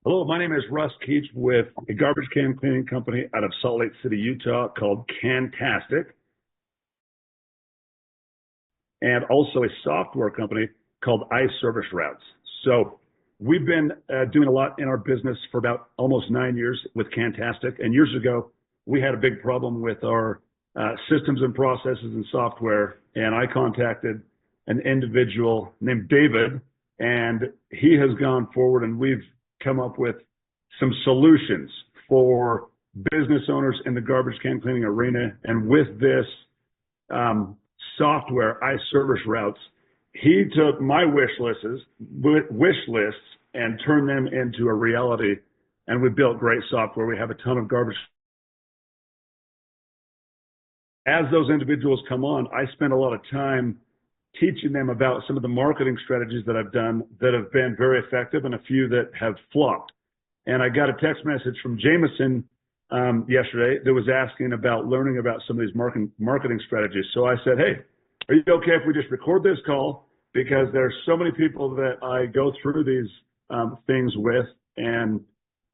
Hello, my name is Russ Keach with a garbage can cleaning company out of Salt Lake City, Utah called Cantastic, and also a software company called iService Routes. So we've been doing a lot in our business for about almost 9 years with Cantastic. And years ago, we had a big problem with our systems and processes and software. And I contacted an individual named David, and he has gone forward and we've come up with some solutions for business owners in the garbage can cleaning arena. And with this software, iService Routes, he took my wish lists and turned them into a reality. And we built great software. We have a ton of garbage. As those individuals come on, I spend a lot of time teaching them about some of the marketing strategies that I've done that have been very effective and a few that have flopped. And I got a text message from Jamison yesterday that was asking about learning about some of these marketing strategies. So I said, hey, are you okay if we just record this call? Because there's so many people that I go through these things with, and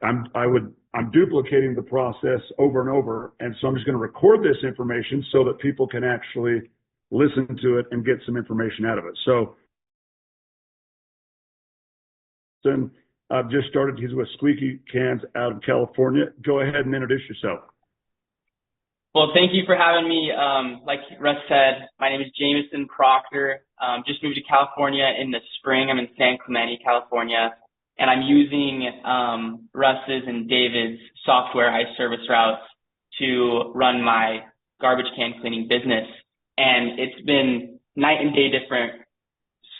I'm duplicating the process over and over. And so I'm just going to record this information so that people can actually listen to it and get some information out of it. So I've just started. He's with Skweeky Cans out of California. Go ahead and introduce yourself. Well, thank you for having me. Like Russ said, my name is Jamison Proctor. Just moved to California in the spring. I'm in San Clemente, California, and I'm using Russ's and David's software, iService Routes, to run my garbage can cleaning business. And it's been night and day different,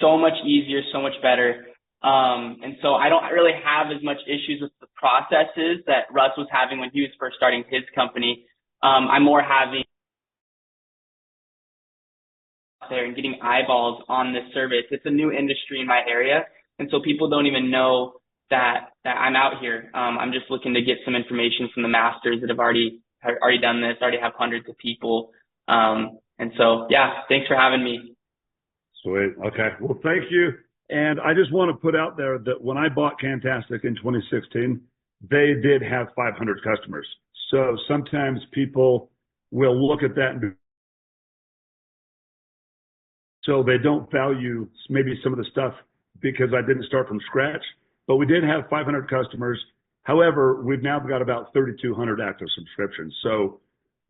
so much easier, so much better. And so I don't really have as much issues with the processes that Russ was having when he was first starting his company. I'm more having there and getting eyeballs on this service. It's a new industry in my area, and so people don't even know that I'm out here. I'm just looking to get some information from the masters that have already done this, already have hundreds of people. And so, yeah, thanks for having me. Sweet. Okay. Well, thank you. And I just want to put out there that when I bought Cantastic in 2016, they did have 500 customers. So sometimes people will look at that and so they don't value maybe some of the stuff because I didn't start from scratch. But we did have 500 customers. However, we've now got about 3,200 active subscriptions. So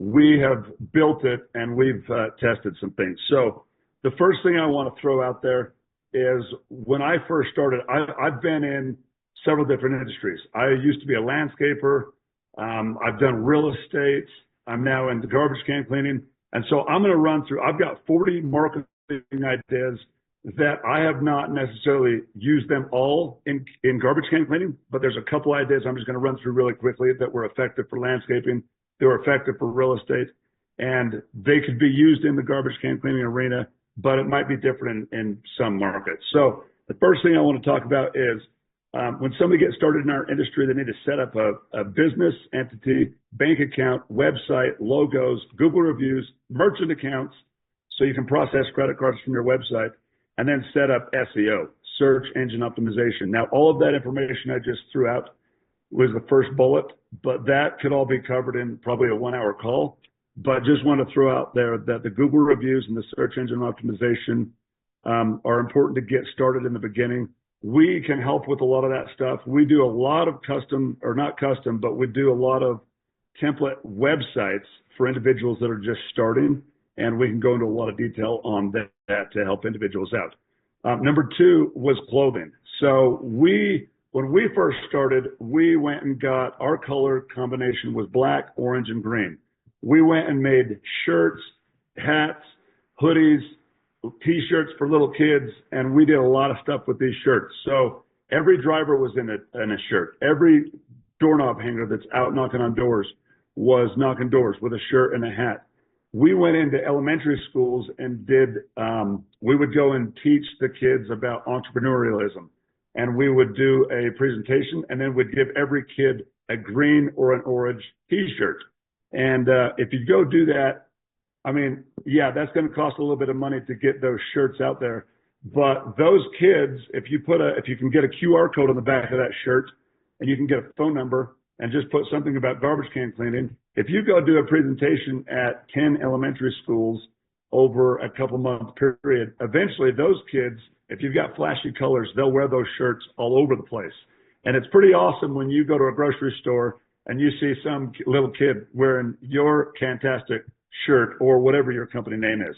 we have built it and we've tested some things. So the first thing I want to throw out there is when I first started, I've been in several different industries. I used to be a landscaper. I've done real estate. I'm now into garbage can cleaning. And so I'm going to run through, I've got 40 marketing ideas that I have not necessarily used them all in garbage can cleaning, but there's a couple ideas I'm just going to run through really quickly that were effective for landscaping. They were effective for real estate, and they could be used in the garbage can cleaning arena, but it might be different in some markets. So the first thing I want to talk about is when somebody gets started in our industry, they need to set up a business entity, bank account, website, logos, Google reviews, merchant accounts, so you can process credit cards from your website, and then set up SEO, search engine optimization. Now, all of that information I just threw out was the first bullet, but that could all be covered in probably a 1-hour call. But just want to throw out there that the Google reviews and the search engine optimization are important to get started in the beginning. We can help with a lot of that stuff. We do a lot of custom, or not custom, but we do a lot of template websites for individuals that are just starting, and we can go into a lot of detail on that to help individuals out. Number two was clothing. So when we first started, we went and got, our color combination was black, orange, and green. We went and made shirts, hats, hoodies, T-shirts for little kids, and we did a lot of stuff with these shirts. So every driver was in a shirt. Every doorknob hanger that's out knocking on doors was knocking doors with a shirt and a hat. We went into elementary schools and we would go and teach the kids about entrepreneurialism. And we would do a presentation, and then we'd give every kid a green or an orange T-shirt. And if you go do that, I mean, yeah, that's going to cost a little bit of money to get those shirts out there. But those kids, if you can get a QR code on the back of that shirt, and you can get a phone number and just put something about garbage can cleaning. If you go do a presentation at 10 elementary schools over a couple month period, eventually those kids, if you've got flashy colors, they'll wear those shirts all over the place. And it's pretty awesome when you go to a grocery store and you see some little kid wearing your Cantastic shirt or whatever your company name is.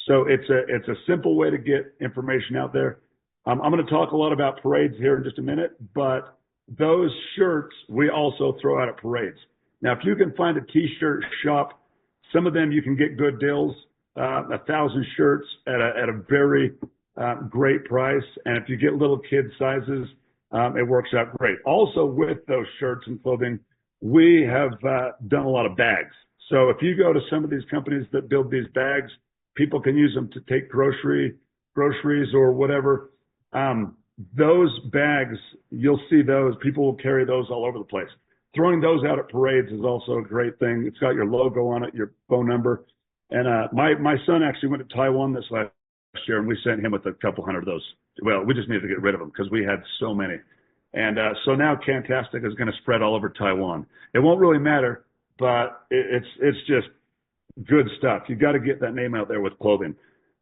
So it's a simple way to get information out there. I'm going to talk a lot about parades here in just a minute, but those shirts we also throw out at parades. Now, if you can find a t-shirt shop, some of them you can get good deals, 1,000 shirts at a very great price. And if you get little kid sizes, it works out great. Also, with those shirts and clothing, we have done a lot of bags. So if you go to some of these companies that build these bags, people can use them to take groceries or whatever. Those bags, you'll see those. People will carry those all over the place. Throwing those out at parades is also a great thing. It's got your logo on it, your phone number. And my son actually went to Taiwan this last year, and we sent him with a couple hundred of those. Well, we just needed to get rid of them because we had so many. And so now Cantastic is going to spread all over Taiwan. It won't really matter, but it's just good stuff. You got to get that name out there with clothing.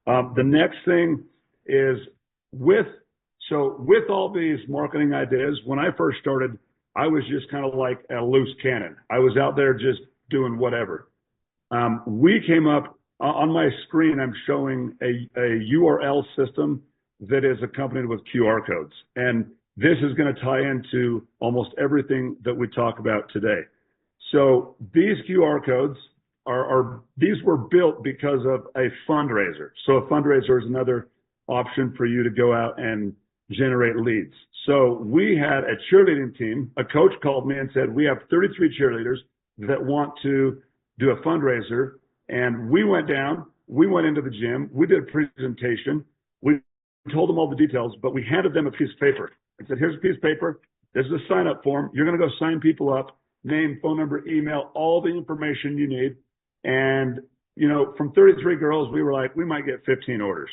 The next thing is with all these marketing ideas, when I first started, I was just kind of like a loose cannon. I was out there just doing whatever. We came up on my screen. I'm showing a URL system that is accompanied with QR codes. And this is going to tie into almost everything that we talk about today. So these QR codes these were built because of a fundraiser. So a fundraiser is another option for you to go out and generate leads. So we had a cheerleading team. A coach called me and said, we have 33 cheerleaders that want to do a fundraiser. And we went down, we went into the gym, we did a presentation, we told them all the details, but we handed them a piece of paper and said, here's a piece of paper, this is a sign up form, you're going to go sign people up, name, phone number, email, all the information you need. And, from 33 girls, we were like, we might get 15 orders.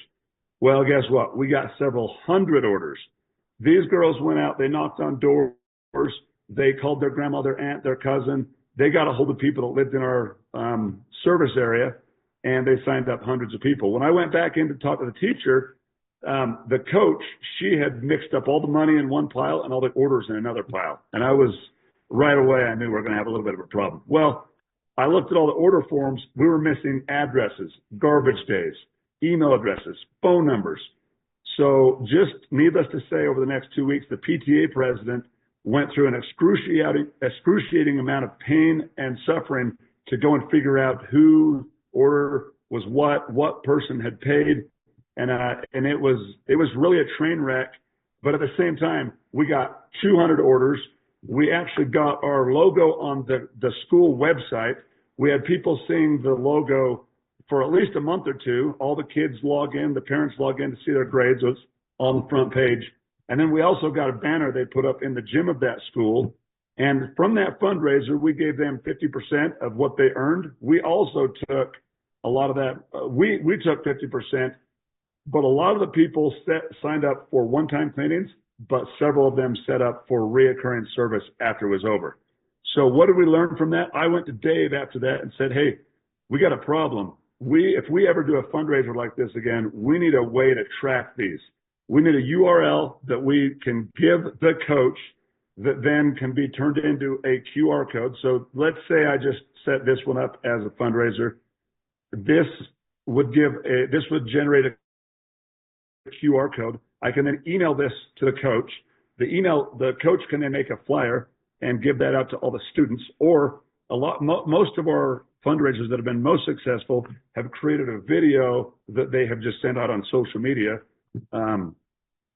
Well, guess what? We got several hundred orders. These girls went out, they knocked on doors, they called their grandma, their aunt, their cousin. They got a hold of people that lived in our service area, and they signed up hundreds of people. When I went back in to talk to the teacher, the coach, she had mixed up all the money in one pile and all the orders in another pile. And right away, I knew we were going to have a little bit of a problem. Well, I looked at all the order forms. We were missing addresses, garbage days, email addresses, phone numbers. So just needless to say, over the next 2 weeks, the PTA president went through an excruciating amount of pain and suffering to go and figure out who order was what person had paid. And it was really a train wreck. But at the same time, we got 200 orders. We actually got our logo on the school website. We had people seeing the logo for at least a month or two. All the kids log in, the parents log in to see their grades. It's on the front page. And then we also got a banner they put up in the gym of that school. And from that fundraiser, we gave them 50% of what they earned. We also took a lot of that. We took 50%, but a lot of the people signed up for one-time cleanings, but several of them set up for reoccurring service after it was over. So what did we learn from that? I went to Dave after that and said, hey, we got a problem. If we ever do a fundraiser like this again, we need a way to track these. We need a URL that we can give the coach that then can be turned into a QR code. So let's say I just set this one up as a fundraiser. This would generate a QR code. I can then email this to the coach. The coach can then make a flyer and give that out to all the students. Or most of our fundraisers that have been most successful have created a video that they have just sent out on social media.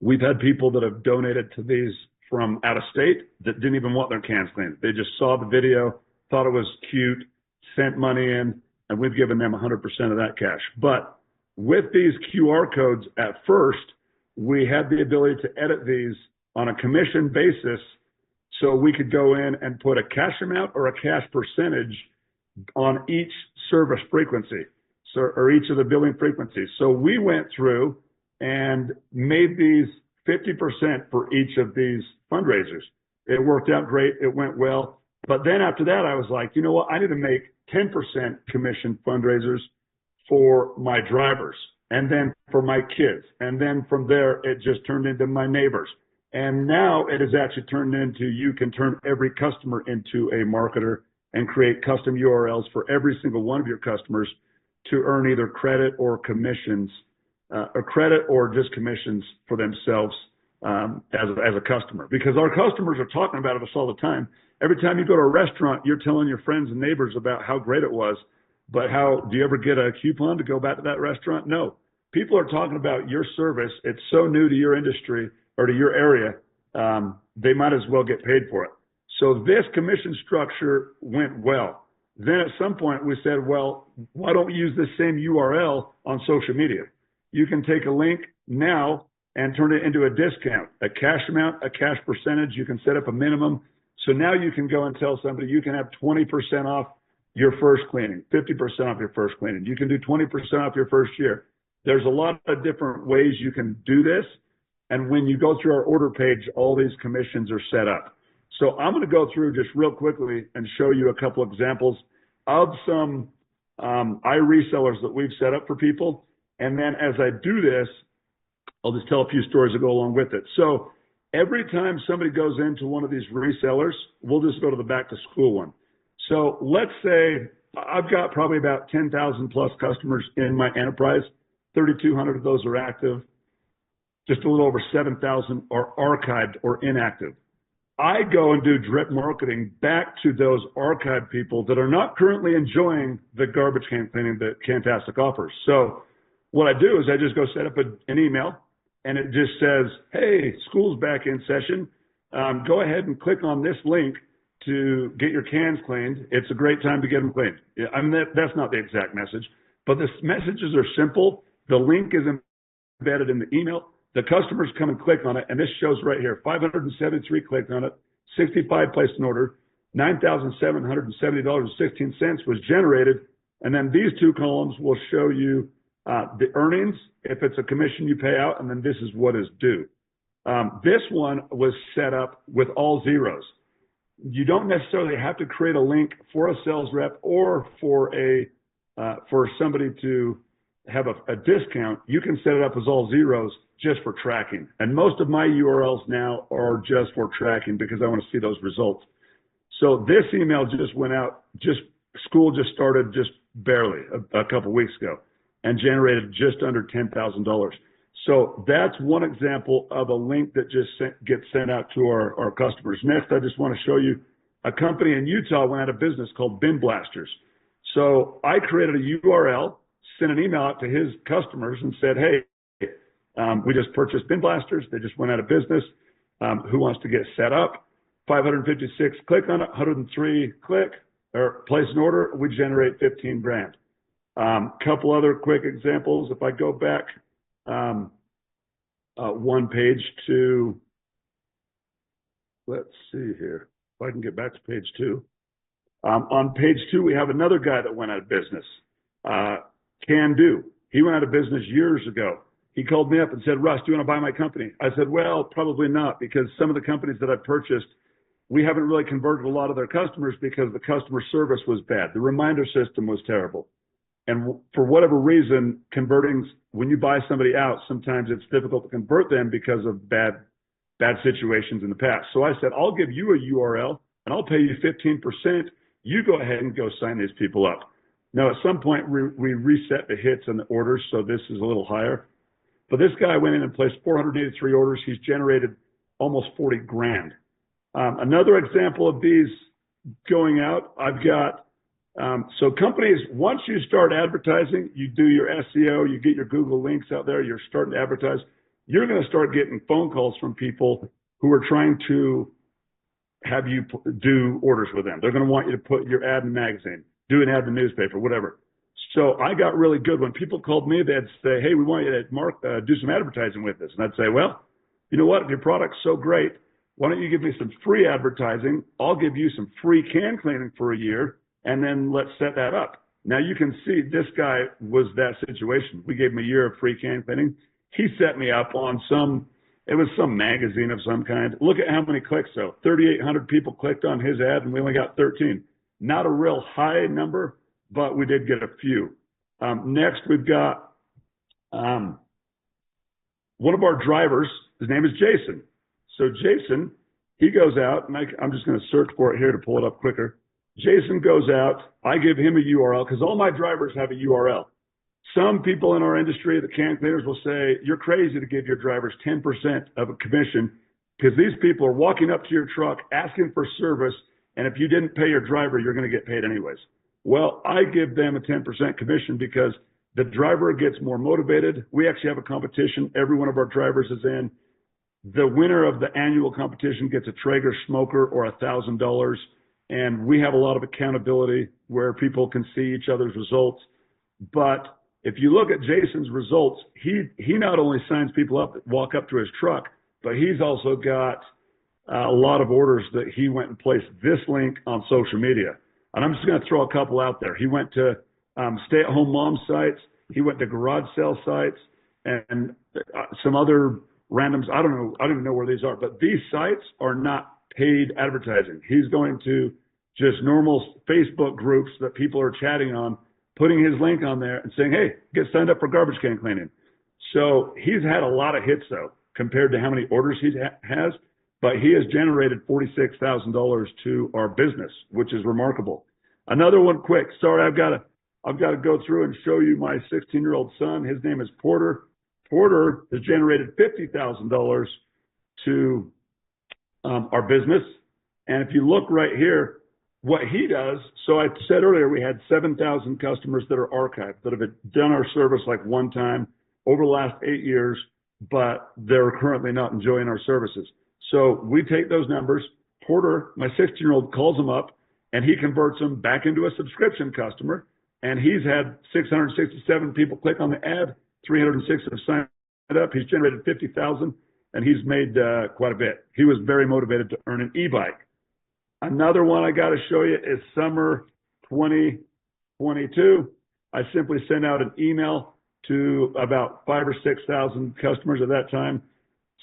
We've had people that have donated to these from out of state that didn't even want their cans cleaned. They just saw the video, thought it was cute, sent money in, and we've given them 100% of that cash. But with these QR codes at first, we had the ability to edit these on a commission basis, so we could go in and put a cash amount or a cash percentage on each service frequency, or each of the billing frequencies. So we went through and made these 50% for each of these fundraisers. It worked out great. It went well. But then after that, I was like, you know what? I need to make 10% commission fundraisers for my drivers and then for my kids. And then from there, it just turned into my neighbors. And now it has actually turned into you can turn every customer into a marketer and create custom URLs for every single one of your customers to earn either credit or commissions, or credit or just commissions for themselves as a customer. Because our customers are talking about us all the time. Every time you go to a restaurant, you're telling your friends and neighbors about how great it was. But do you ever get a coupon to go back to that restaurant? No. People are talking about your service. It's so new to your industry or to your area, they might as well get paid for it. So this commission structure went well. Then at some point we said, well, why don't we use the same URL on social media? You can take a link now and turn it into a discount, a cash amount, a cash percentage. You can set up a minimum. So now you can go and tell somebody you can have 20% off your first cleaning, 50% off your first cleaning. You can do 20% off your first year. There's a lot of different ways you can do this. And when you go through our order page, all these commissions are set up. So I'm going to go through just real quickly and show you a couple examples of some resellers that we've set up for people. And then as I do this, I'll just tell a few stories that go along with it. So every time somebody goes into one of these resellers, we'll just go to the back to school one. So let's say I've got probably about 10,000 plus customers in my enterprise. 3,200 of those are active. Just a little over 7,000 are archived or inactive. I go and do drip marketing back to those archived people that are not currently enjoying the garbage can cleaning that Cantastic offers. So what I do is I just go set up an email, and it just says, hey, school's back in session. Go ahead and click on this link to get your cans cleaned. It's a great time to get them cleaned. I mean, that's not the exact message, but the messages are simple. The link is embedded in the email. The customers come and click on it, and this shows right here, 573 clicked on it, 65 placed an order, $9,770.16 was generated, and then these two columns will show you the earnings, if it's a commission you pay out, and then this is what is due. This one was set up with all zeros. You don't necessarily have to create a link for a sales rep or for somebody to have a discount. You can set it up as all zeros just for tracking. And most of my URLs now are just for tracking because I want to see those results. So this email just went out, school just started just barely a couple weeks ago and generated just under $10,000. So that's one example of a link that just gets sent out to our customers. Next, I just want to show you a company in Utah went out of business called Bin Blasters. So I created a URL, sent an email out to his customers and said, hey, we just purchased Bin Blasters. They just went out of business. Who wants to get set up? 556 click on it, 103 click or place an order. We generate 15 grand. Couple other quick examples. If I go back one page to, let's see here, if I can get back to page 2. On page 2, we have another guy that went out of business, Can Do. He went out of business years ago. He called me up and said, Russ, do you want to buy my company? I said, well, probably not, because some of the companies that I've purchased, we haven't really converted a lot of their customers because the customer service was bad. The reminder system was terrible. And for whatever reason, converting, when you buy somebody out, sometimes it's difficult to convert them because of bad situations in the past. So I said, I'll give you a URL and I'll pay you 15%. You go ahead and go sign these people up. Now, at some point, we reset the hits and the orders, so this is a little higher. But this guy went in and placed 483 orders. He's generated almost 40 grand. Another example of these going out, I've got, so companies, once you start advertising, you do your SEO, you get your Google links out there, you're starting to advertise, you're going to start getting phone calls from people who are trying to have you do orders with them. They're going to want you to put your ad in the magazine, do an ad in the newspaper, whatever. So I got really good. When people called me, they'd say, hey, we want you to do some advertising with us. And I'd say, well, you know what? If your product's so great, why don't you give me some free advertising? I'll give you some free can cleaning for a year, and then let's set that up. Now you can see this guy was that situation. We gave him a year of free can cleaning. He set me up on some It was some magazine of some kind. Look at how many clicks, though. 3,800 people clicked on his ad, and we only got 13. Not a real high number, but we did get a few. Next, we've got one of our drivers. His name is Jason. So Jason, he goes out, and I'm just going to search for it here to pull it up quicker. Jason goes out. I give him a URL because all my drivers have a URL. Some people in our industry, the can cleaners, will say, you're crazy to give your drivers 10% of a commission because these people are walking up to your truck asking for service, and if you didn't pay your driver, you're going to get paid anyways. Well, I give them a 10% commission because the driver gets more motivated. We actually have a competition. Every one of our drivers is in. The winner of the annual competition gets a Traeger smoker or $1,000, and we have a lot of accountability where people can see each other's results. But if you look at Jason's results, he not only signs people up that walk up to his truck, but he's also got a lot of orders that he went and placed this link on social media. And I'm just going to throw a couple out there. He went to stay-at-home mom sites. He went to garage sale sites and some other randoms. I don't even know where these are, but these sites are not paid advertising. He's going to just normal Facebook groups that people are chatting on, putting his link on there and saying, hey, get signed up for garbage can cleaning. So he's had a lot of hits, though, compared to how many orders he has, but he has generated $46,000 to our business, which is remarkable. Another one quick. Sorry, I've got to go through and show you my 16-year-old son. His name is Porter. Porter has generated $50,000 to our business. And if you look right here, what he does, so I said earlier we had 7,000 customers that are archived, that have done our service like one time over the last 8 years, but they're currently not enjoying our services. So we take those numbers. Porter, my 16-year-old, calls them up, and he converts them back into a subscription customer. And he's had 667 people click on the ad, 306 have signed up. He's generated $50,000, and he's made quite a bit. He was very motivated to earn an e-bike. Another one I got to show you is summer 2022. I simply sent out an email to about 5,000 or 6,000 customers at that time.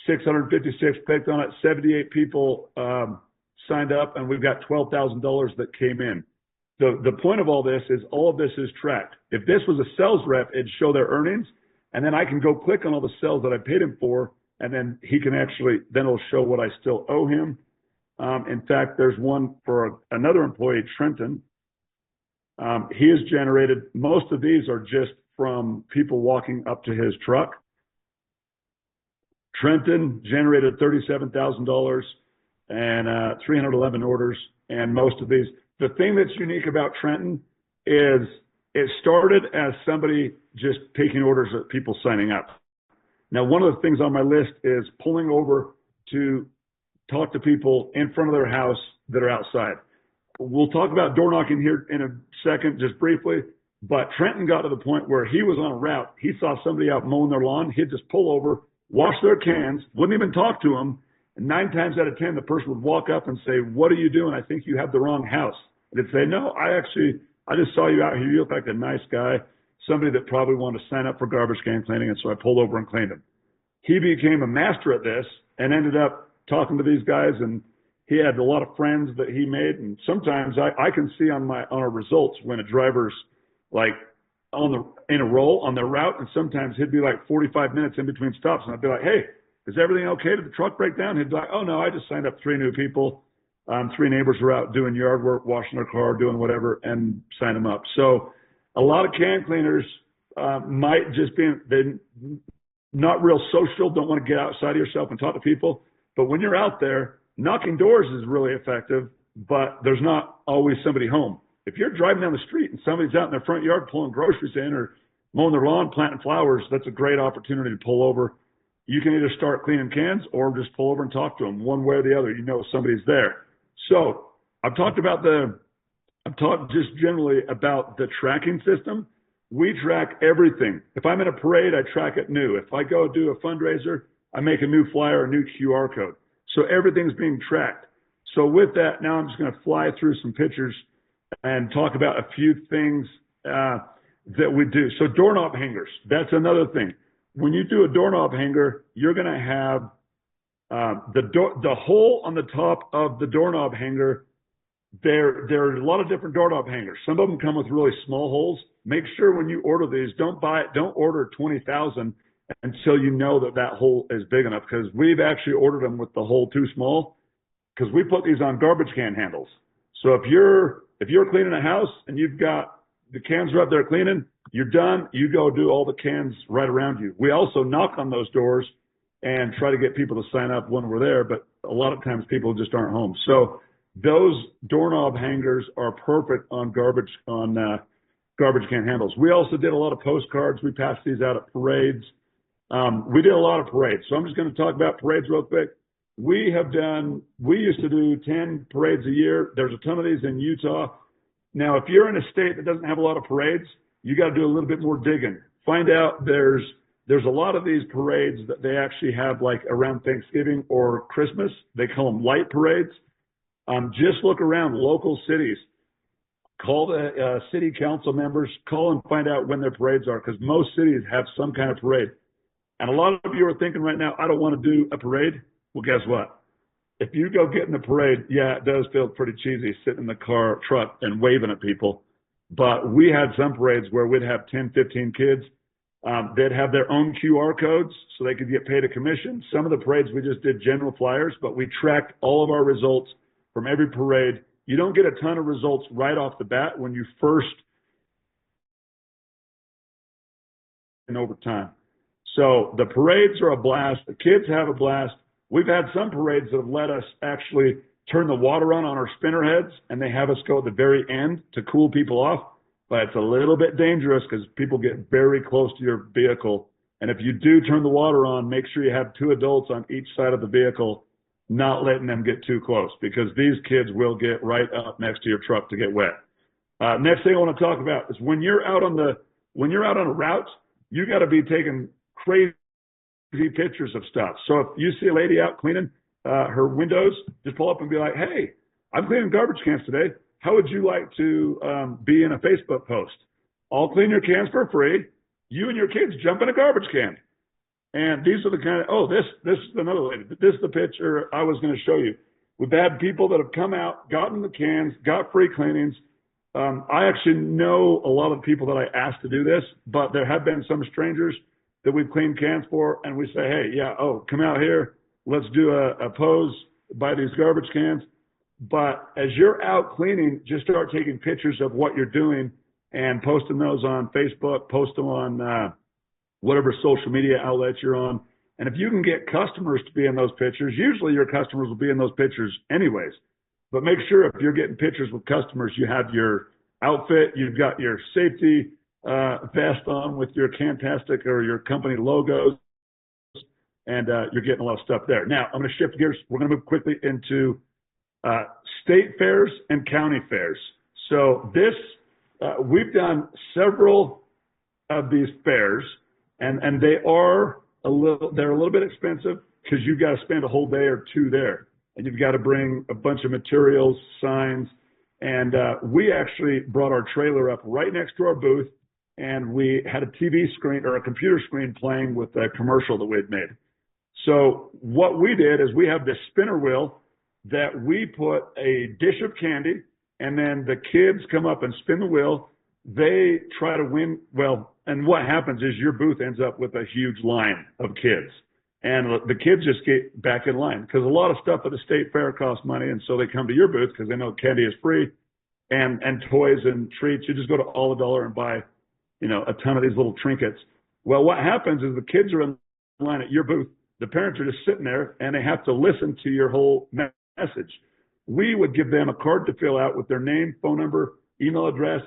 656 clicked on it. 78 people signed up, and we've got $12,000 that came in. The point of all this is all of this is tracked. If this was a sales rep, it'd show their earnings, and then I can go click on all the sales that I paid him for, and then he can actually, then it'll show what I still owe him. In fact, there's one for another employee, Trenton. He has generated, most of these are just from people walking up to his truck. Trenton generated $37,000 and 311 orders, and most of these. The thing that's unique about Trenton is it started as somebody just taking orders of people signing up. Now, one of the things on my list is pulling over to talk to people in front of their house that are outside. We'll talk about door knocking here in a second, just briefly, but Trenton got to the point where he was on a route. He saw somebody out mowing their lawn. He'd just pull over, wash their cans, wouldn't even talk to them. And 9 times out of 10, the person would walk up and say, what are you doing? I think you have the wrong house. And they'd say, no, I just saw you out here. You look like a nice guy, somebody that probably wanted to sign up for garbage can cleaning. And so I pulled over and cleaned him. He became a master at this and ended up talking to these guys, and he had a lot of friends that he made. And sometimes I can see on our results when a driver's like in a roll on their route, and sometimes he'd be like 45 minutes in between stops, and I'd be like, hey, is everything okay? Did the truck break down? He'd be like, oh no, I just signed up 3 new people. 3 neighbors were out doing yard work, washing their car, doing whatever, and signed them up. So a lot of can cleaners might just be they're not real social, don't want to get outside of yourself and talk to people. But when you're out there, knocking doors is really effective, but there's not always somebody home. If you're driving down the street and somebody's out in their front yard pulling groceries in or mowing their lawn, planting flowers, that's a great opportunity to pull over. You can either start cleaning cans or just pull over and talk to them. One way or the other, you know somebody's there. So I've talked just generally about the tracking system. We track everything. If I'm in a parade, I track it new. If I go do a fundraiser, I make a new flyer, a new QR code. So everything's being tracked. So with that, now I'm just going to fly through some pictures and talk about a few things that we do. So doorknob hangers, that's another thing. When you do a doorknob hanger, you're going to have The hole on the top of the doorknob hanger, there are a lot of different doorknob hangers. Some of them come with really small holes. Make sure when you order these, don't order 20,000 until you know that hole is big enough, because we've actually ordered them with the hole too small, because we put these on garbage can handles. So if you're cleaning a house and you've got the cans are up there cleaning, you're done, you go do all the cans right around you. We also knock on those doors and try to get people to sign up when we're there, but a lot of times people just aren't home. So those doorknob hangers are perfect on garbage can handles. We also did a lot of postcards. We passed these out at parades. We did a lot of parades. So I'm just going to talk about parades real quick. We used to do 10 parades a year. There's a ton of these in Utah. Now, if you're in a state that doesn't have a lot of parades, you got to do a little bit more digging. Find out there's a lot of these parades that they actually have like around Thanksgiving or Christmas. They call them light parades. Just look around local cities. Call the city council members. Call and find out when their parades are, because most cities have some kind of parade. And a lot of you are thinking right now, I don't want to do a parade. Well, guess what? If you go get in the parade, yeah, it does feel pretty cheesy sitting in the truck and waving at people. But we had some parades where we'd have 10, 15 kids. They'd have their own QR codes so they could get paid a commission. Some of the parades we just did general flyers, but we tracked all of our results from every parade. You don't get a ton of results right off the bat when you first and over time. So the parades are a blast. The kids have a blast. We've had some parades that have let us actually turn the water on our spinner heads, and they have us go at the very end to cool people off. But it's a little bit dangerous because people get very close to your vehicle. And if you do turn the water on, make sure you have 2 adults on each side of the vehicle, not letting them get too close, because these kids will get right up next to your truck to get wet. Next thing I want to talk about is when you're out on a route, you got to be taking crazy pictures of stuff. So if you see a lady out cleaning her windows, just pull up and be like, hey, I'm cleaning garbage cans today. How would you like to be in a Facebook post? I'll clean your cans for free. You and your kids jump in a garbage can. And these are the kind of, this is another lady. This is the picture I was going to show you. We've had people that have come out, gotten the cans, got free cleanings. I actually know a lot of people that I asked to do this, but there have been some strangers that we've cleaned cans for, and we say, hey, come out here. Let's do a pose by these garbage cans. But as you're out cleaning, just start taking pictures of what you're doing and posting those on Facebook, post them on whatever social media outlets you're on. And if you can get customers to be in those pictures, usually your customers will be in those pictures anyways. But make sure if you're getting pictures with customers, you have your outfit, you've got your safety vest on with your Cantastic or your company logos, and you're getting a lot of stuff there. Now, I'm going to shift gears. We're going to move quickly into state fairs and county fairs. So we've done several of these fairs, and they're a little bit expensive because you've got to spend a whole day or 2 there, and you've got to bring a bunch of materials, signs, and we actually brought our trailer up right next to our booth, and we had a TV screen or a computer screen playing with a commercial that we'd made. So what we did is we have this spinner wheel that we put a dish of candy, and then the kids come up and spin the wheel. They try to win. Well, and what happens is your booth ends up with a huge line of kids, and the kids just get back in line because a lot of stuff at the state fair costs money, and so they come to your booth because they know candy is free, and toys and treats. You just go to All the Dollar and buy, a ton of these little trinkets. Well, what happens is the kids are in line at your booth. The parents are just sitting there, and they have to listen to your whole message. We would give them a card to fill out with their name, phone number, email address,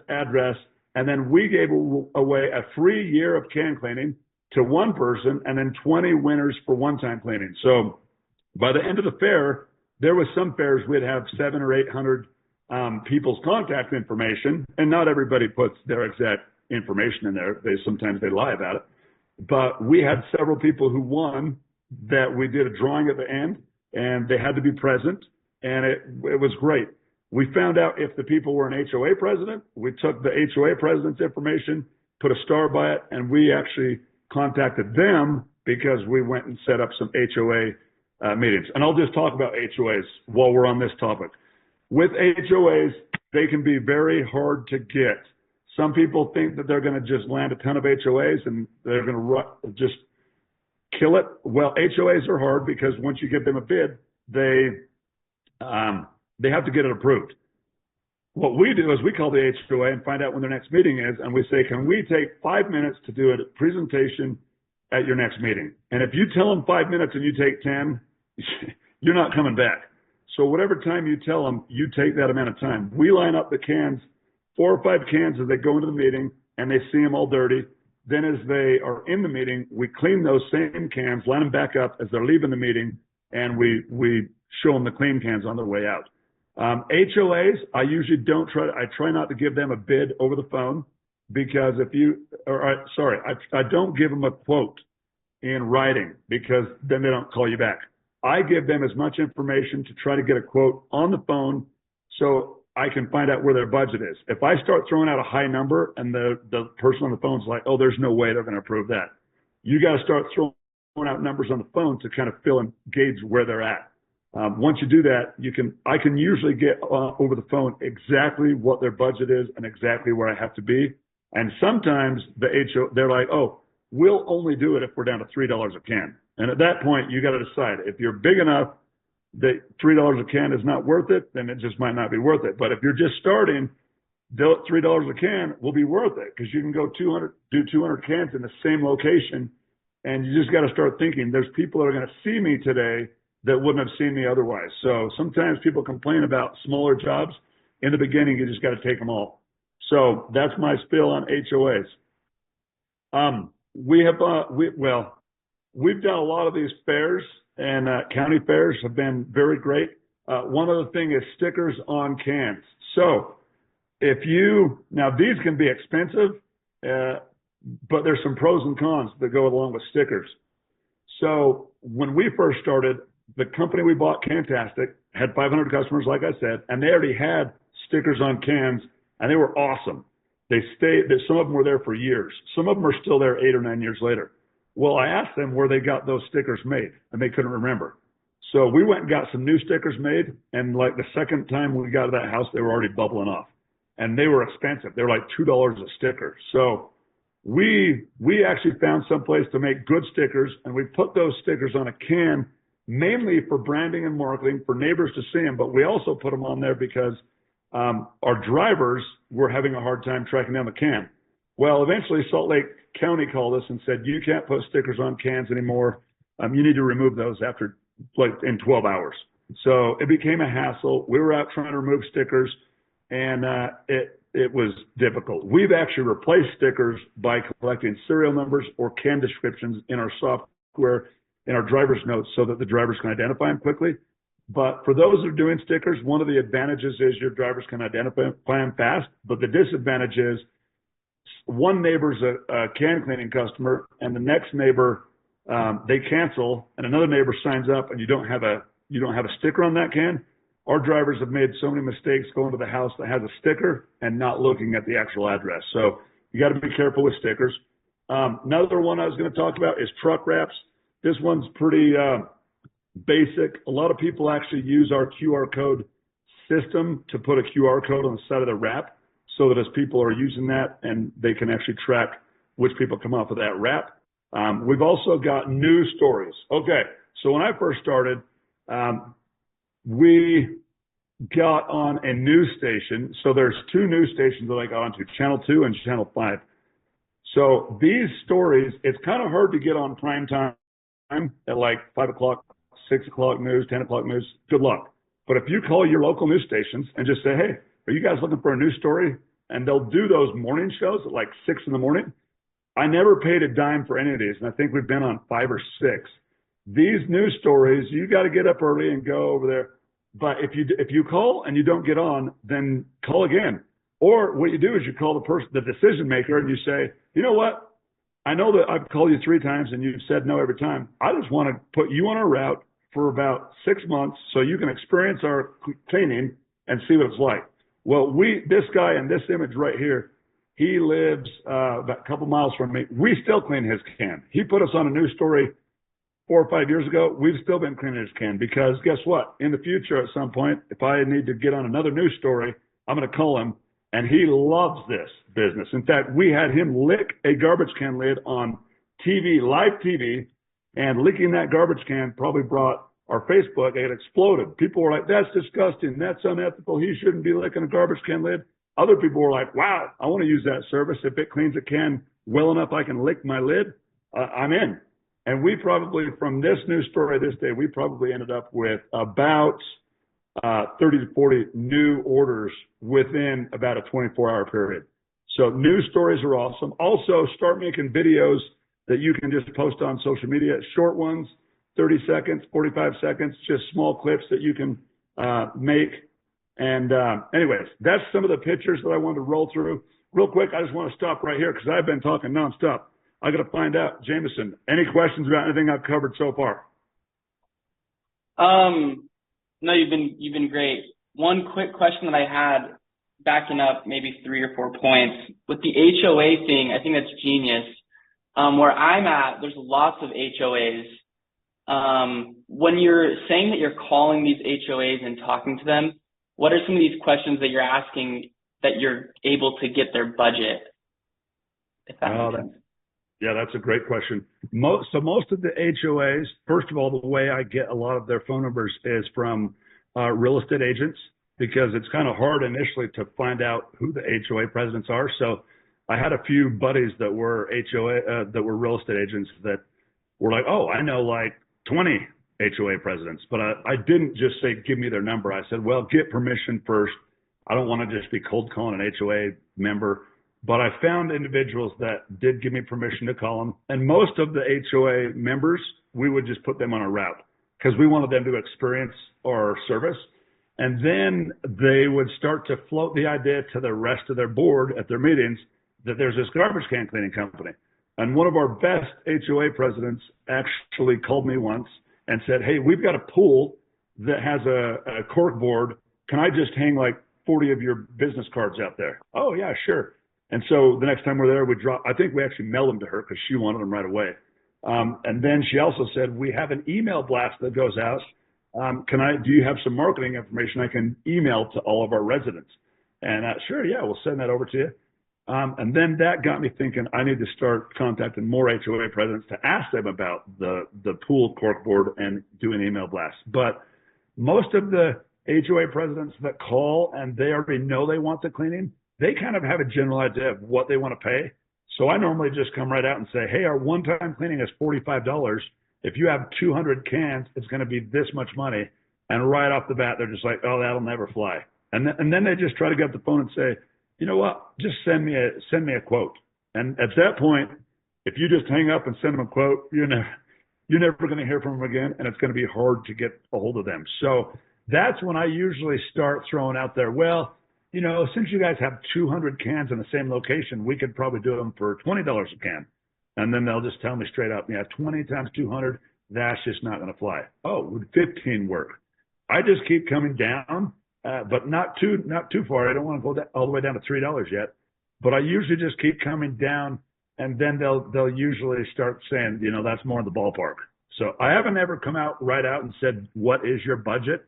and then we gave away a free year of can cleaning to one person, and then 20 winners for one-time cleaning. So by the end of the fair, there was some fairs we'd have 700 or 800 people's contact information, and not everybody puts their exact information in there. Sometimes they lie about it. But we had several people who won that we did a drawing at the end, and they had to be present, and it was great. We found out if the people were an HOA president. We took the HOA president's information, put a star by it, and we actually contacted them because we went and set up some HOA meetings. And I'll just talk about HOAs while we're on this topic. With HOAs, they can be very hard to get. Some people think that they're going to just land a ton of HOAs and they're going to just kill it. Well, HOAs are hard because once you give them a bid, they have to get it approved. What we do is we call the HOA and find out when their next meeting is, and we say, can we take 5 minutes to do a presentation at your next meeting? And if you tell them 5 minutes and you take 10, you're not coming back. So whatever time you tell them, you take that amount of time. We line up the cans, 4 or 5 cans as they go into the meeting, and they see them all dirty. Then as they are in the meeting, we clean those same cans, line them back up as they're leaving the meeting, and we show them the clean cans on their way out. HOAs, I usually I try not to give them a bid over the phone because I don't give them a quote in writing because then they don't call you back. I give them as much information to try to get a quote on the phone so I can find out where their budget is. If I start throwing out a high number and the person on the phone's like, oh, there's no way they're going to approve that. You got to start throwing out numbers on the phone to kind of feel and gauge where they're at. Once you do that, I can usually get over the phone exactly what their budget is and exactly where I have to be. And sometimes they're like, oh, we'll only do it if we're down to $3 a can. And at that point, you got to decide if you're big enough that $3 a can is not worth it, then it just might not be worth it. But if you're just starting, $3 a can will be worth it because you can do 200 cans in the same location. And you just got to start thinking there's people that are going to see me today that wouldn't have seen me otherwise. So sometimes people complain about smaller jobs. In the beginning, you just got to take them all. So that's my spiel on HOAs. We've done a lot of these fairs, and county fairs have been very great. One other thing is stickers on cans. So now these can be expensive, but there's some pros and cons that go along with stickers. So when we first started, the company we bought, Cantastic, had 500 customers, like I said, and they already had stickers on cans, and they were awesome. Some of them were there for years. Some of them are still there 8 or 9 years later. Well, I asked them where they got those stickers made, and they couldn't remember. So we went and got some new stickers made, and like the second time we got to that house, they were already bubbling off. And they were expensive. They were like $2 a sticker. So we actually found some place to make good stickers, and we put those stickers on a can mainly for branding and marketing, for neighbors to see them, but we also put them on there because our drivers were having a hard time tracking down the can. Well, eventually Salt Lake County called us and said, you can't put stickers on cans anymore. You need to remove those in 12 hours. So it became a hassle. We were out trying to remove stickers, and it was difficult. We've actually replaced stickers by collecting serial numbers or can descriptions in our software, in our driver's notes, so that the drivers can identify them quickly. But for those who are doing stickers, one of the advantages is your drivers can identify them fast. But the disadvantage is one neighbor's a can cleaning customer, and the next neighbor they cancel, and another neighbor signs up, and you don't have a sticker on that can. Our drivers have made so many mistakes going to the house that has a sticker and not looking at the actual address. So you got to be careful with stickers. Another one I was going to talk about is truck wraps. This one's pretty basic. A lot of people actually use our QR code system to put a QR code on the side of the wrap so that as people are using that, and they can actually track which people come off of that wrap. We've also got news stories. Okay, so when I first started, we got on a news station. So there's 2 news stations that I got onto, Channel 2 and Channel 5. So these stories, it's kind of hard to get on prime time at like 5 o'clock, 6 o'clock news, 10 o'clock news. Good luck. But if you call your local news stations and just say, hey, are you guys looking for a news story? And they'll do those morning shows at like 6 in the morning. I never paid a dime for any of these, and I think we've been on 5 or 6. These news stories, you got to get up early and go over there. But if you call and you don't get on, then call again. Or what you do is you call the decision maker, and you say, you know what? I know that I've called you 3 times and you've said no every time. I just want to put you on a route for about 6 months so you can experience our cleaning and see what it's like. Well, this guy in this image right here, he lives about a couple miles from me. We still clean his can. He put us on a news story 4 or 5 years ago, we've still been cleaning his can because guess what? In the future, at some point, if I need to get on another news story, I'm going to call him, and he loves this business. In fact, we had him lick a garbage can lid on TV, live TV, and licking that garbage can probably brought our Facebook, it exploded. People were like, that's disgusting. That's unethical. He shouldn't be licking a garbage can lid. Other people were like, wow, I want to use that service. If it cleans a can well enough I can lick my lid, I'm in. And we probably, from this news story this day, we probably ended up with about 30 to 40 new orders within about a 24-hour period. So news stories are awesome. Also, start making videos that you can just post on social media, short ones, 30 seconds, 45 seconds, just small clips that you can make. And anyways, that's some of the pictures that I wanted to roll through. Real quick, I just want to stop right here because I've been talking nonstop. I got to find out, Jamison, any questions about anything I've covered so far? No, you've been great. One quick question that I had, backing up maybe 3 or 4 points. With the HOA thing, I think that's genius. Where I'm at, there's lots of HOAs. When you're saying that you're calling these HOAs and talking to them, what are some of these questions that you're asking that you're able to get their budget? If that makes sense. Yeah, that's a great question. Most of the HOAs, first of all, the way I get a lot of their phone numbers is from real estate agents, because it's kind of hard initially to find out who the HOA presidents are. So I had a few buddies that were that were real estate agents that were like, oh, I know like 20 HOA presidents, but I didn't just say, give me their number. I said, well, get permission first. I don't want to just be cold calling an HOA member. But I found individuals that did give me permission to call them. And most of the HOA members, we would just put them on a route because we wanted them to experience our service. And then they would start to float the idea to the rest of their board at their meetings that there's this garbage can cleaning company. And one of our best HOA presidents actually called me once and said, hey, we've got a pool that has a cork board. Can I just hang like 40 of your business cards out there? Oh, yeah, sure. And so the next time we're there, I think we actually mailed them to her because she wanted them right away. And then she also said, we have an email blast that goes out. Do you have some marketing information I can email to all of our residents? And sure, yeah, we'll send that over to you. And then that got me thinking I need to start contacting more HOA presidents to ask them about the pool corkboard and do an email blast. But most of the HOA presidents that call and they already know they want the cleaning, they kind of have a general idea of what they want to pay. So I normally just come right out and say, hey, our one-time cleaning is $45. If you have 200 cans, it's going to be this much money. And right off the bat, they're just like, oh, that'll never fly. And then they just try to get the phone and say, you know what, just send me a quote. And at that point, if you just hang up and send them a quote, you're never going to hear from them again, and it's going to be hard to get a hold of them. So that's when I usually start throwing out there, well, you know, since you guys have 200 cans in the same location, we could probably do them for $20 a can. And then they'll just tell me straight up, yeah, 20 times 200, that's just not going to fly. Oh, would 15 work? I just keep coming down, but not too far. I don't want to go all the way down to $3 yet. But I usually just keep coming down, and then they'll usually start saying, you know, that's more in the ballpark. So I haven't ever come out right out and said, what is your budget?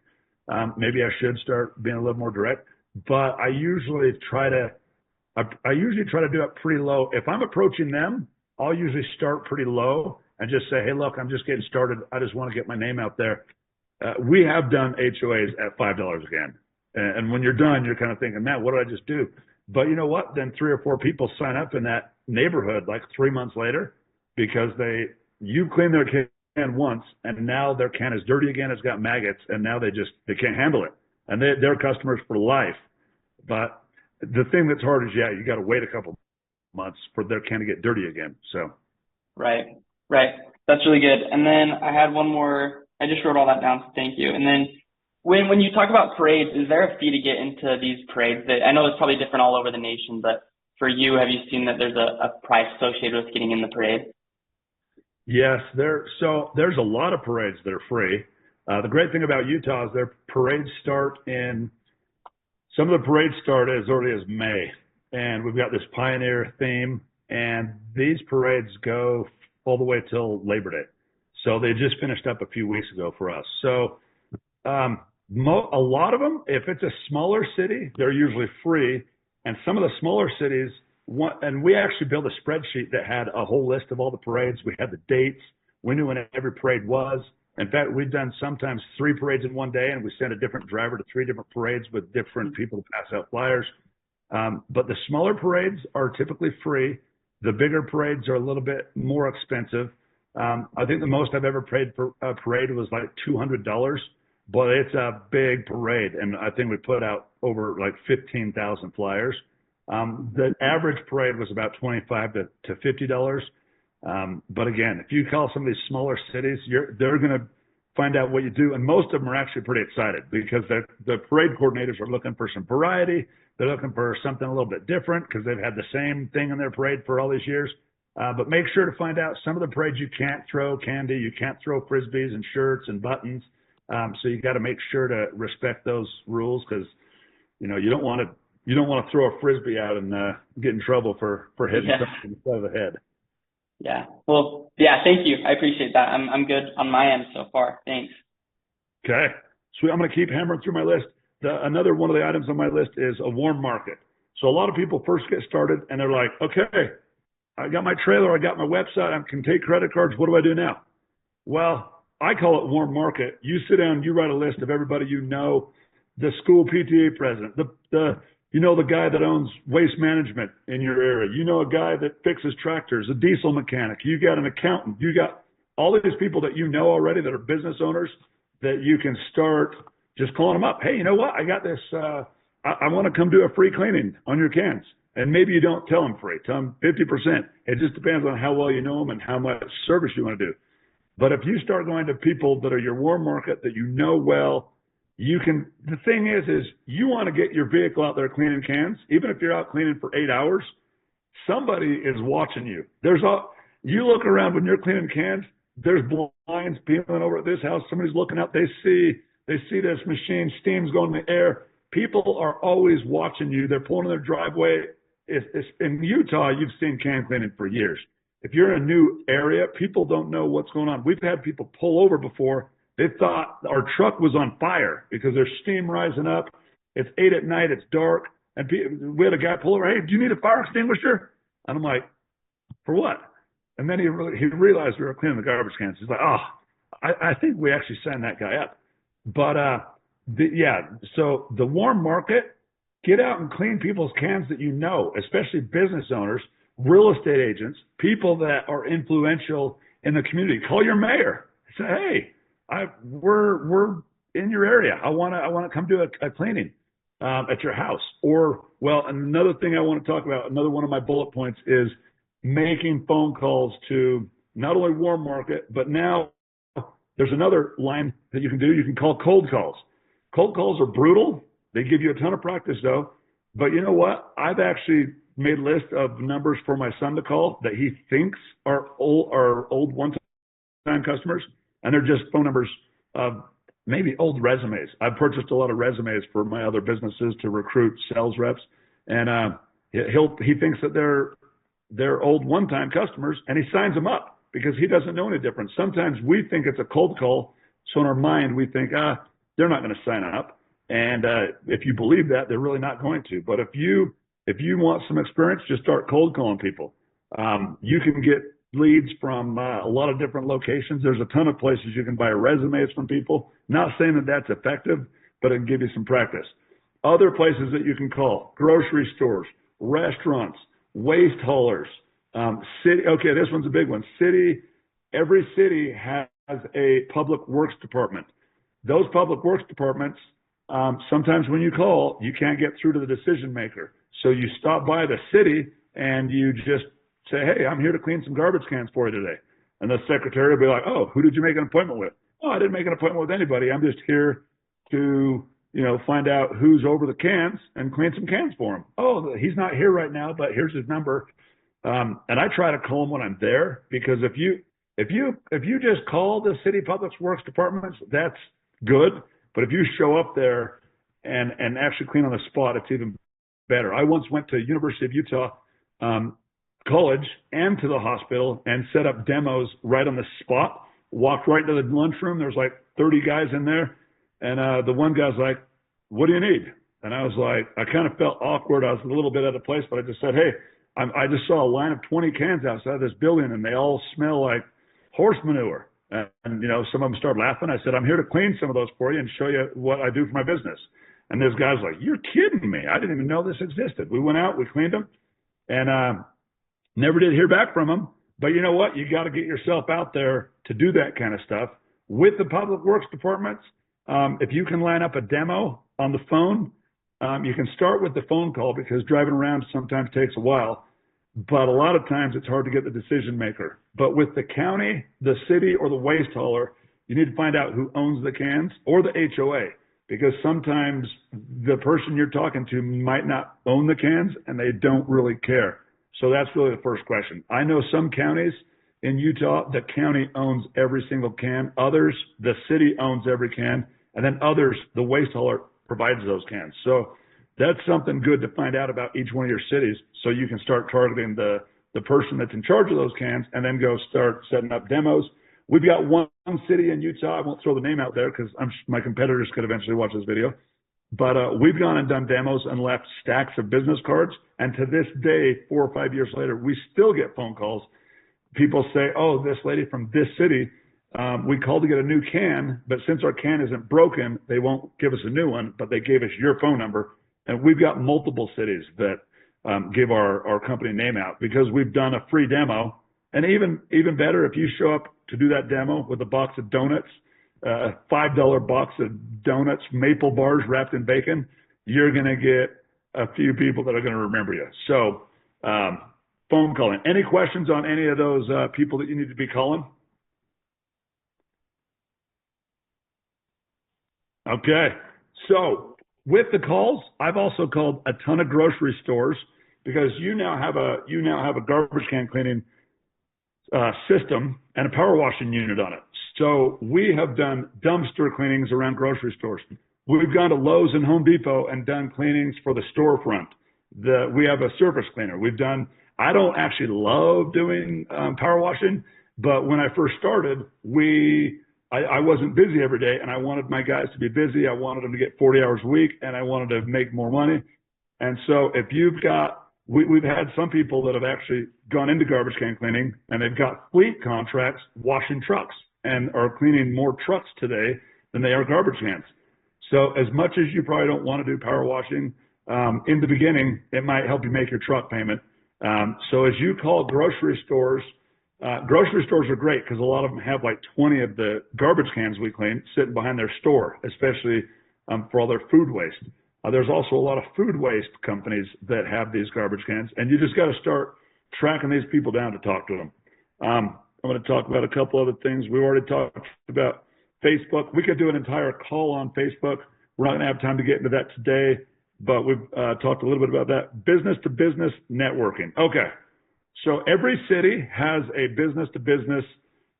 Maybe I should start being a little more direct. But I usually try to do it pretty low. If I'm approaching them, I'll usually start pretty low and just say, hey, look, I'm just getting started. I just want to get my name out there. We have done HOAs at $5 a can. And when you're done, you're kind of thinking, man, what did I just do? But you know what? Then 3 or 4 people sign up in that neighborhood like 3 months later because you cleaned their can once and now their can is dirty again. It's got maggots and now they can't handle it. And they're customers for life. But the thing that's hard is, yeah, you got to wait a couple months for their can to get dirty again. So. Right. That's really good. And then I had one more. I just wrote all that down, so thank you. And then when you talk about parades, is there a fee to get into these parades? I know it's probably different all over the nation, but for you, have you seen that there's a price associated with getting in the parade? Yes, there's a lot of parades that are free. The great thing about Utah is their parades some of the parades start as early as May, and we've got this pioneer theme, and these parades go all the way till Labor Day. So they just finished up a few weeks ago for us. So a lot of them, if it's a smaller city, they're usually free. And some of the smaller cities, and we actually built a spreadsheet that had a whole list of all the parades. We had the dates. We knew when every parade was. In fact, we've done sometimes 3 parades in one day, and we sent a different driver to 3 different parades with different people to pass out flyers. But the smaller parades are typically free. The bigger parades are a little bit more expensive. I think the most I've ever paid for a parade was like $200, but it's a big parade, and I think we put out over like 15,000 flyers. The average parade was about $25 to $50. But again, if you call some of these smaller cities, they're going to find out what you do, and most of them are actually pretty excited because the parade coordinators are looking for some variety. They're looking for something a little bit different because they've had the same thing in their parade for all these years. But make sure to find out some of the parades you can't throw candy, you can't throw frisbees and shirts and buttons. So you got to make sure to respect those rules because you don't want to throw a frisbee out and get in trouble for hitting something instead of the head. Yeah. Well, yeah. Thank you. I appreciate that. I'm good on my end so far. Thanks. Okay. So I'm going to keep hammering through my list. Another one of the items on my list is a warm market. So a lot of people first get started and they're like, okay, I got my trailer, I got my website, I can take credit cards. What do I do now? Well, I call it warm market. You sit down, you write a list of everybody you know, the school PTA president, the guy that owns waste management in your area. You know a guy that fixes tractors, a diesel mechanic. You got an accountant. You got all of these people that you know already that are business owners that you can start just calling them up. Hey, you know what? I got this. I want to come do a free cleaning on your cans. And maybe you don't tell them free. Tell them 50%. It just depends on how well you know them and how much service you want to do. But if you start going to people that are your warm market that you know well, the thing is you want to get your vehicle out there cleaning cans, even if you're out cleaning for 8 hours, somebody is watching you. You look around when you're cleaning cans, there's blinds peeling over at this house. Somebody's looking out. They see this machine, steam's going in the air. People are always watching you. They're pulling in their driveway. In Utah, you've seen can cleaning for years. If you're in a new area, people don't know what's going on. We've had people pull over before. They thought our truck was on fire because there's steam rising up. It's 8 at night. It's dark. And we had a guy pull over. Hey, do you need a fire extinguisher? And I'm like, for what? And then he realized we were cleaning the garbage cans. He's like, I think we actually signed that guy up. But, so the warm market, get out and clean people's cans that you know, especially business owners, real estate agents, people that are influential in the community. Call your mayor. Say, hey, we're in your area. I want to come do a cleaning at your house. Or, well, another thing I want to talk about, another one of my bullet points is making phone calls to not only warm market, but now there's another line that you can do. You can call cold calls. Cold calls are brutal. They give you a ton of practice though. But you know what? I've actually made a list of numbers for my son to call that he thinks are old one-time customers. And they're just phone numbers of maybe old resumes. I've purchased a lot of resumes for my other businesses to recruit sales reps. And he thinks that they're old one-time customers, and he signs them up because he doesn't know any difference. Sometimes we think it's a cold call. So in our mind, we think, they're not going to sign up. And if you believe that, they're really not going to. But if you want some experience, just start cold calling people. You can get leads from a lot of different locations. There's a ton of places you can buy resumes from people. Not saying that that's effective, but it can give you some practice. Other places that you can call: grocery stores, restaurants, waste haulers, city. Okay, this one's a big one. Every city has a public works department. Those public works departments, sometimes when you call, you can't get through to the decision maker. So you stop by the city and you just say, hey, I'm here to clean some garbage cans for you today. And the secretary will be like, oh, who did you make an appointment with? Oh, I didn't make an appointment with anybody. I'm just here to, find out who's over the cans and clean some cans for him. Oh, he's not here right now, but here's his number. And I try to call him when I'm there, because if you just call the city public works departments, that's good. But if you show up there and actually clean on the spot, it's even better. I once went to University of Utah College and to the hospital and set up demos right on the spot walked right into the lunchroom. There's like 30 guys in there. And the one guy's like, what do you need? And I was like, I kind of felt awkward. I was a little bit out of place, but I just said, hey, I just saw a line of 20 cans outside this building, and they all smell like horse manure. And, you know, some of them started laughing. I said, I'm here to clean some of those for you and show you what I do for my business. And this guy's like, you're kidding me. I didn't even know this existed. We went out, we cleaned them, and never did hear back from them. But you know what? You got to get yourself out there to do that kind of stuff. With the public works departments, if you can line up a demo on the phone, you can start with the phone call, because driving around sometimes takes a while. But a lot of times it's hard to get the decision maker. But with the county, the city, or the waste hauler, you need to find out who owns the cans, or the HOA, because sometimes the person you're talking to might not own the cans and they don't really care. So that's really the first question. I know some counties in Utah, the county owns every single can. Others, the city owns every can. And then others, the waste hauler provides those cans. So that's something good to find out about each one of your cities, so you can start targeting the person that's in charge of those cans, and then go start setting up demos. We've got one city in Utah. I won't throw the name out there because my competitors could eventually watch this video. But we've gone and done demos and left stacks of business cards. And to this day, 4 or 5 years later, we still get phone calls. People say, oh, this lady from this city, we called to get a new can, but since our can isn't broken, they won't give us a new one, but they gave us your phone number. And we've got multiple cities that give our company name out, because we've done a free demo. And even better, if you show up to do that demo with a box of donuts, a $5 box of donuts, maple bars wrapped in bacon, you're going to get a few people that are going to remember you. So phone calling. Any questions on any of those people that you need to be calling? Okay. So with the calls, I've also called a ton of grocery stores, because you now have a garbage can cleaning system and a power washing unit on it. So we have done dumpster cleanings around grocery stores. We've gone to Lowe's and Home Depot and done cleanings for the storefront. We have a surface cleaner. I don't actually love doing power washing, but when I first started, I wasn't busy every day, and I wanted my guys to be busy. I wanted them to get 40 hours a week, and I wanted to make more money. And so if you've got, we've had some people that have actually gone into garbage can cleaning, and they've got fleet contracts washing trucks and are cleaning more trucks today than they are garbage cans. So as much as you probably don't want to do power washing, in the beginning, it might help you make your truck payment. So as you call grocery stores are great, because a lot of them have like 20 of the garbage cans we clean sitting behind their store, especially for all their food waste. There's also a lot of food waste companies that have these garbage cans, and you just got to start tracking these people down to talk to them. I'm going to talk about a couple other things. We already talked about Facebook. We could do an entire call on Facebook. We're not going to have time to get into that today, but we've talked a little bit about that. Business to business networking. Okay. So every city has a business to business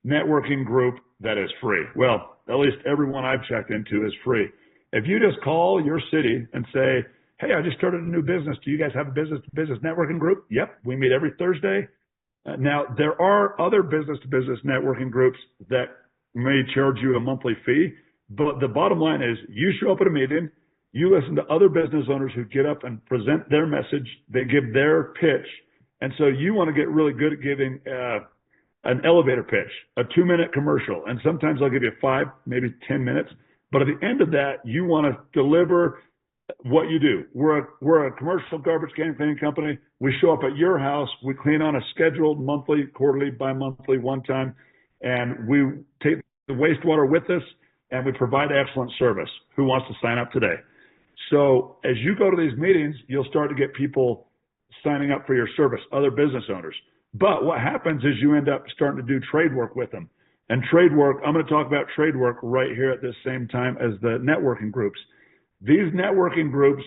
networking group that is free. Well, at least everyone I've checked into is free. If you just call your city and say, hey, I just started a new business. Do you guys have a business to business networking group? Yep. We meet every Thursday. Now, there are other business to business networking groups that may charge you a monthly fee, but the bottom line is you show up at a meeting, you listen to other business owners who get up and present their message, they give their pitch. And so you want to get really good at giving an elevator pitch, a 2-minute commercial, and sometimes I'll give you 5, maybe 10 minutes. But at the end of that, you want to deliver what you do. We're a commercial garbage can cleaning company. We show up at your house. We clean on a scheduled monthly, quarterly, bi-monthly, one time, and we take the wastewater with us, and we provide excellent service. Who wants to sign up today? So as you go to these meetings, you'll start to get people signing up for your service, other business owners. But what happens is you end up starting to do trade work with them. And trade work, I'm going to talk about trade work right here at this same time as the networking groups. These networking groups,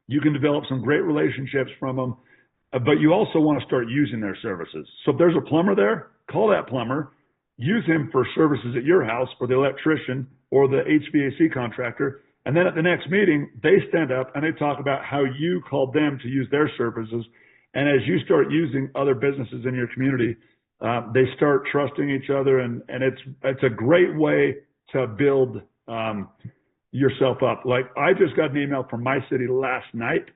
you can develop some great relationships from them, but you also want to start using their services. So if there's a plumber there, call that plumber, use him for services at your house, or the electrician, or the HVAC contractor. And then at the next meeting, they stand up and they talk about how you called them to use their services. And as you start using other businesses in your community, you start to they start trusting each other, and it's a great way to build yourself up. Like I just got an email from my city last night,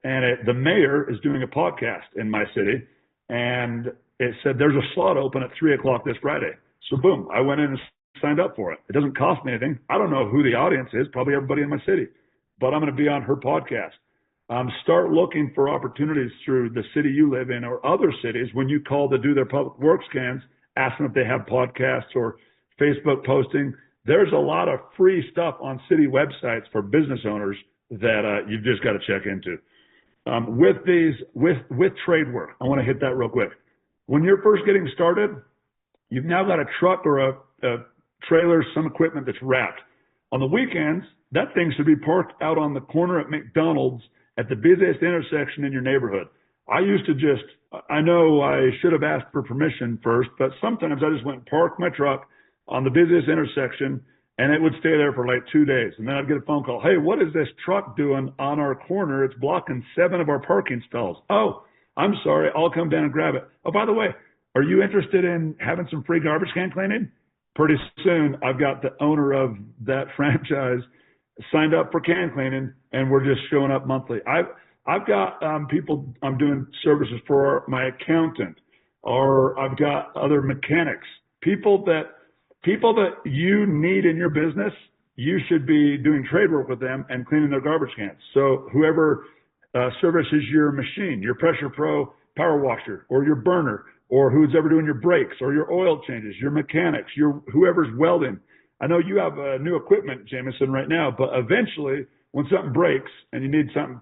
and the mayor is doing a podcast in my city, and it said there's a slot open at 3 o'clock this Friday. So boom, I went in and signed up for it. It doesn't cost me anything. I don't know who the audience is, probably everybody in my city, but I'm going to be on her podcast. Start looking for opportunities through the city you live in or other cities. When you call to do their public works cans, ask them if they have podcasts or Facebook posting. There's a lot of free stuff on city websites for business owners that you've just got to check into. With trade work, I want to hit that real quick. When you're first getting started, you've now got a truck or a trailer, some equipment that's wrapped. On the weekends, that thing should be parked out on the corner at McDonald's at the busiest intersection in your neighborhood. I know I should have asked for permission first, but sometimes I just went and parked my truck on the busiest intersection, and it would stay there for like 2 days. And then I'd get a phone call. Hey, what is this truck doing on our corner? It's blocking 7 of our parking stalls. Oh, I'm sorry. I'll come down and grab it. Oh, by the way, are you interested in having some free garbage can cleaning? Pretty soon, I've got the owner of that franchise signed up for can cleaning, and we're just showing up monthly. I've got people I'm doing services for, my accountant, or I've got other mechanics, people that you need in your business. You should be doing trade work with them and cleaning their garbage cans. So whoever services your machine, your Pressure Pro power washer, or your burner, or who's ever doing your brakes or your oil changes, your mechanics, whoever's welding. I know you have new equipment, Jamison, right now, but eventually when something breaks and you need something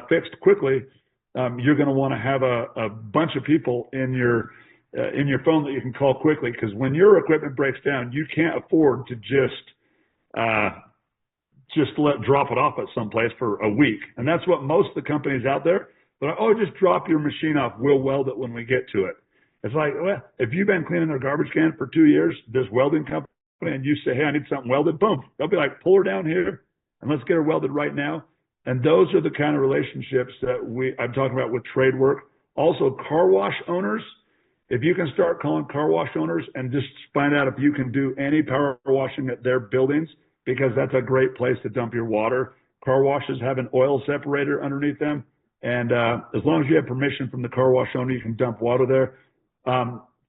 fixed quickly, you're going to want to have a bunch of people in your phone that you can call quickly, because when your equipment breaks down, you can't afford to just drop it off at some place for a week. And that's what most of the companies out there, they're like, oh, just drop your machine off. We'll weld it when we get to it. It's like, well, if you've been cleaning their garbage can for 2 years, this welding company, and you say, hey, I need something welded, boom. They'll be like, pull her down here and let's get her welded right now. And those are the kind of relationships that I'm talking about with trade work. Also, car wash owners, if you can start calling car wash owners and just find out if you can do any power washing at their buildings, because that's a great place to dump your water. Car washes have an oil separator underneath them. And as long as you have permission from the car wash owner, you can dump water there.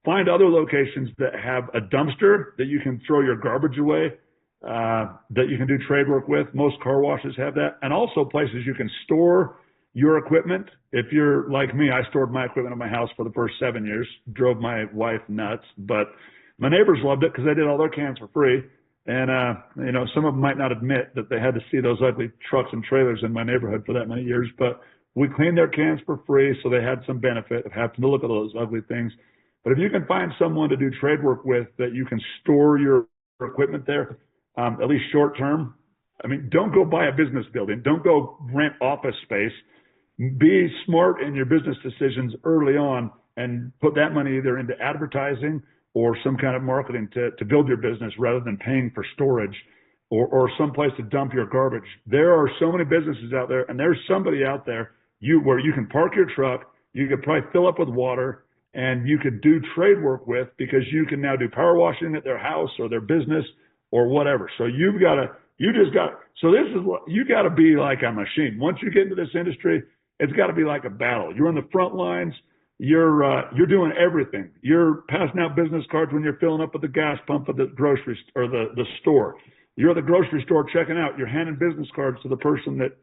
Find other locations that have a dumpster that you can throw your garbage away, that you can do trade work with. Most car washes have that. And also places you can store your equipment. If you're like me, I stored my equipment in my house for the first 7 years, drove my wife nuts, but my neighbors loved it because they did all their cans for free. And, some of them might not admit that they had to see those ugly trucks and trailers in my neighborhood for that many years, but we cleaned their cans for free, so they had some benefit of having to look at those ugly things. But if you can find someone to do trade work with that you can store your equipment there, at least short term, don't go buy a business building. Don't go rent office space. Be smart in your business decisions early on and put that money either into advertising or some kind of marketing to build your business rather than paying for storage or some place to dump your garbage. There are so many businesses out there, and there's somebody out there where you can park your truck, you could probably fill up with water, and you could do trade work with, because you can now do power washing at their house or their business or whatever. So you got to be like a machine. Once you get into this industry, it's got to be like a battle. You're on the front lines. You're doing everything. You're passing out business cards when you're filling up at the gas pump at the grocery or the store. You're at the grocery store checking out. You're handing business cards to the person that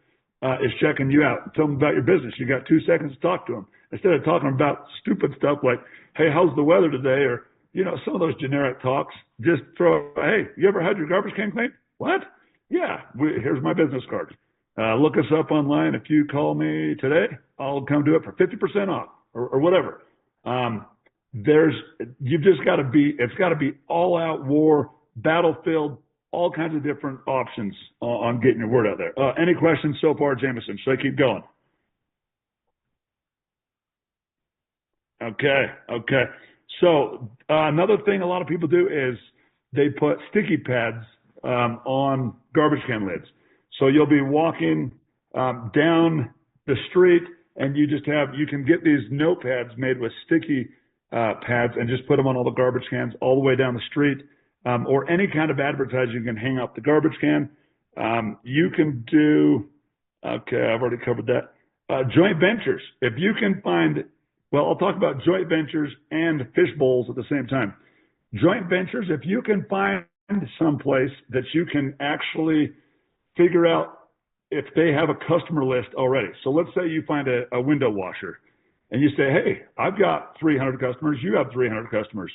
is checking you out. Tell them about your business. You got 2 seconds to talk to them. Instead of talking about stupid stuff like, hey, how's the weather today? Or, some of those generic talks, just hey, you ever had your garbage can cleaned? What? Yeah, here's my business card. Look us up online. If you call me today, I'll come do it for 50% off or whatever. It's got to be all out war, battlefield, all kinds of different options on getting your word out there. Any questions so far, Jamison? Should I keep going? Okay. So another thing a lot of people do is they put sticky pads on garbage can lids. So you'll be walking down the street, and you can get these notepads made with sticky pads and just put them on all the garbage cans all the way down the street, or any kind of advertising you can hang up the garbage can. You can do, okay, I've already covered that. Joint ventures. If you can find, well, I'll talk about joint ventures and fish bowls at the same time. Joint ventures, if you can find someplace that you can actually figure out if they have a customer list already. So let's say you find a window washer and you say, hey, I've got 300 customers, you have 300 customers.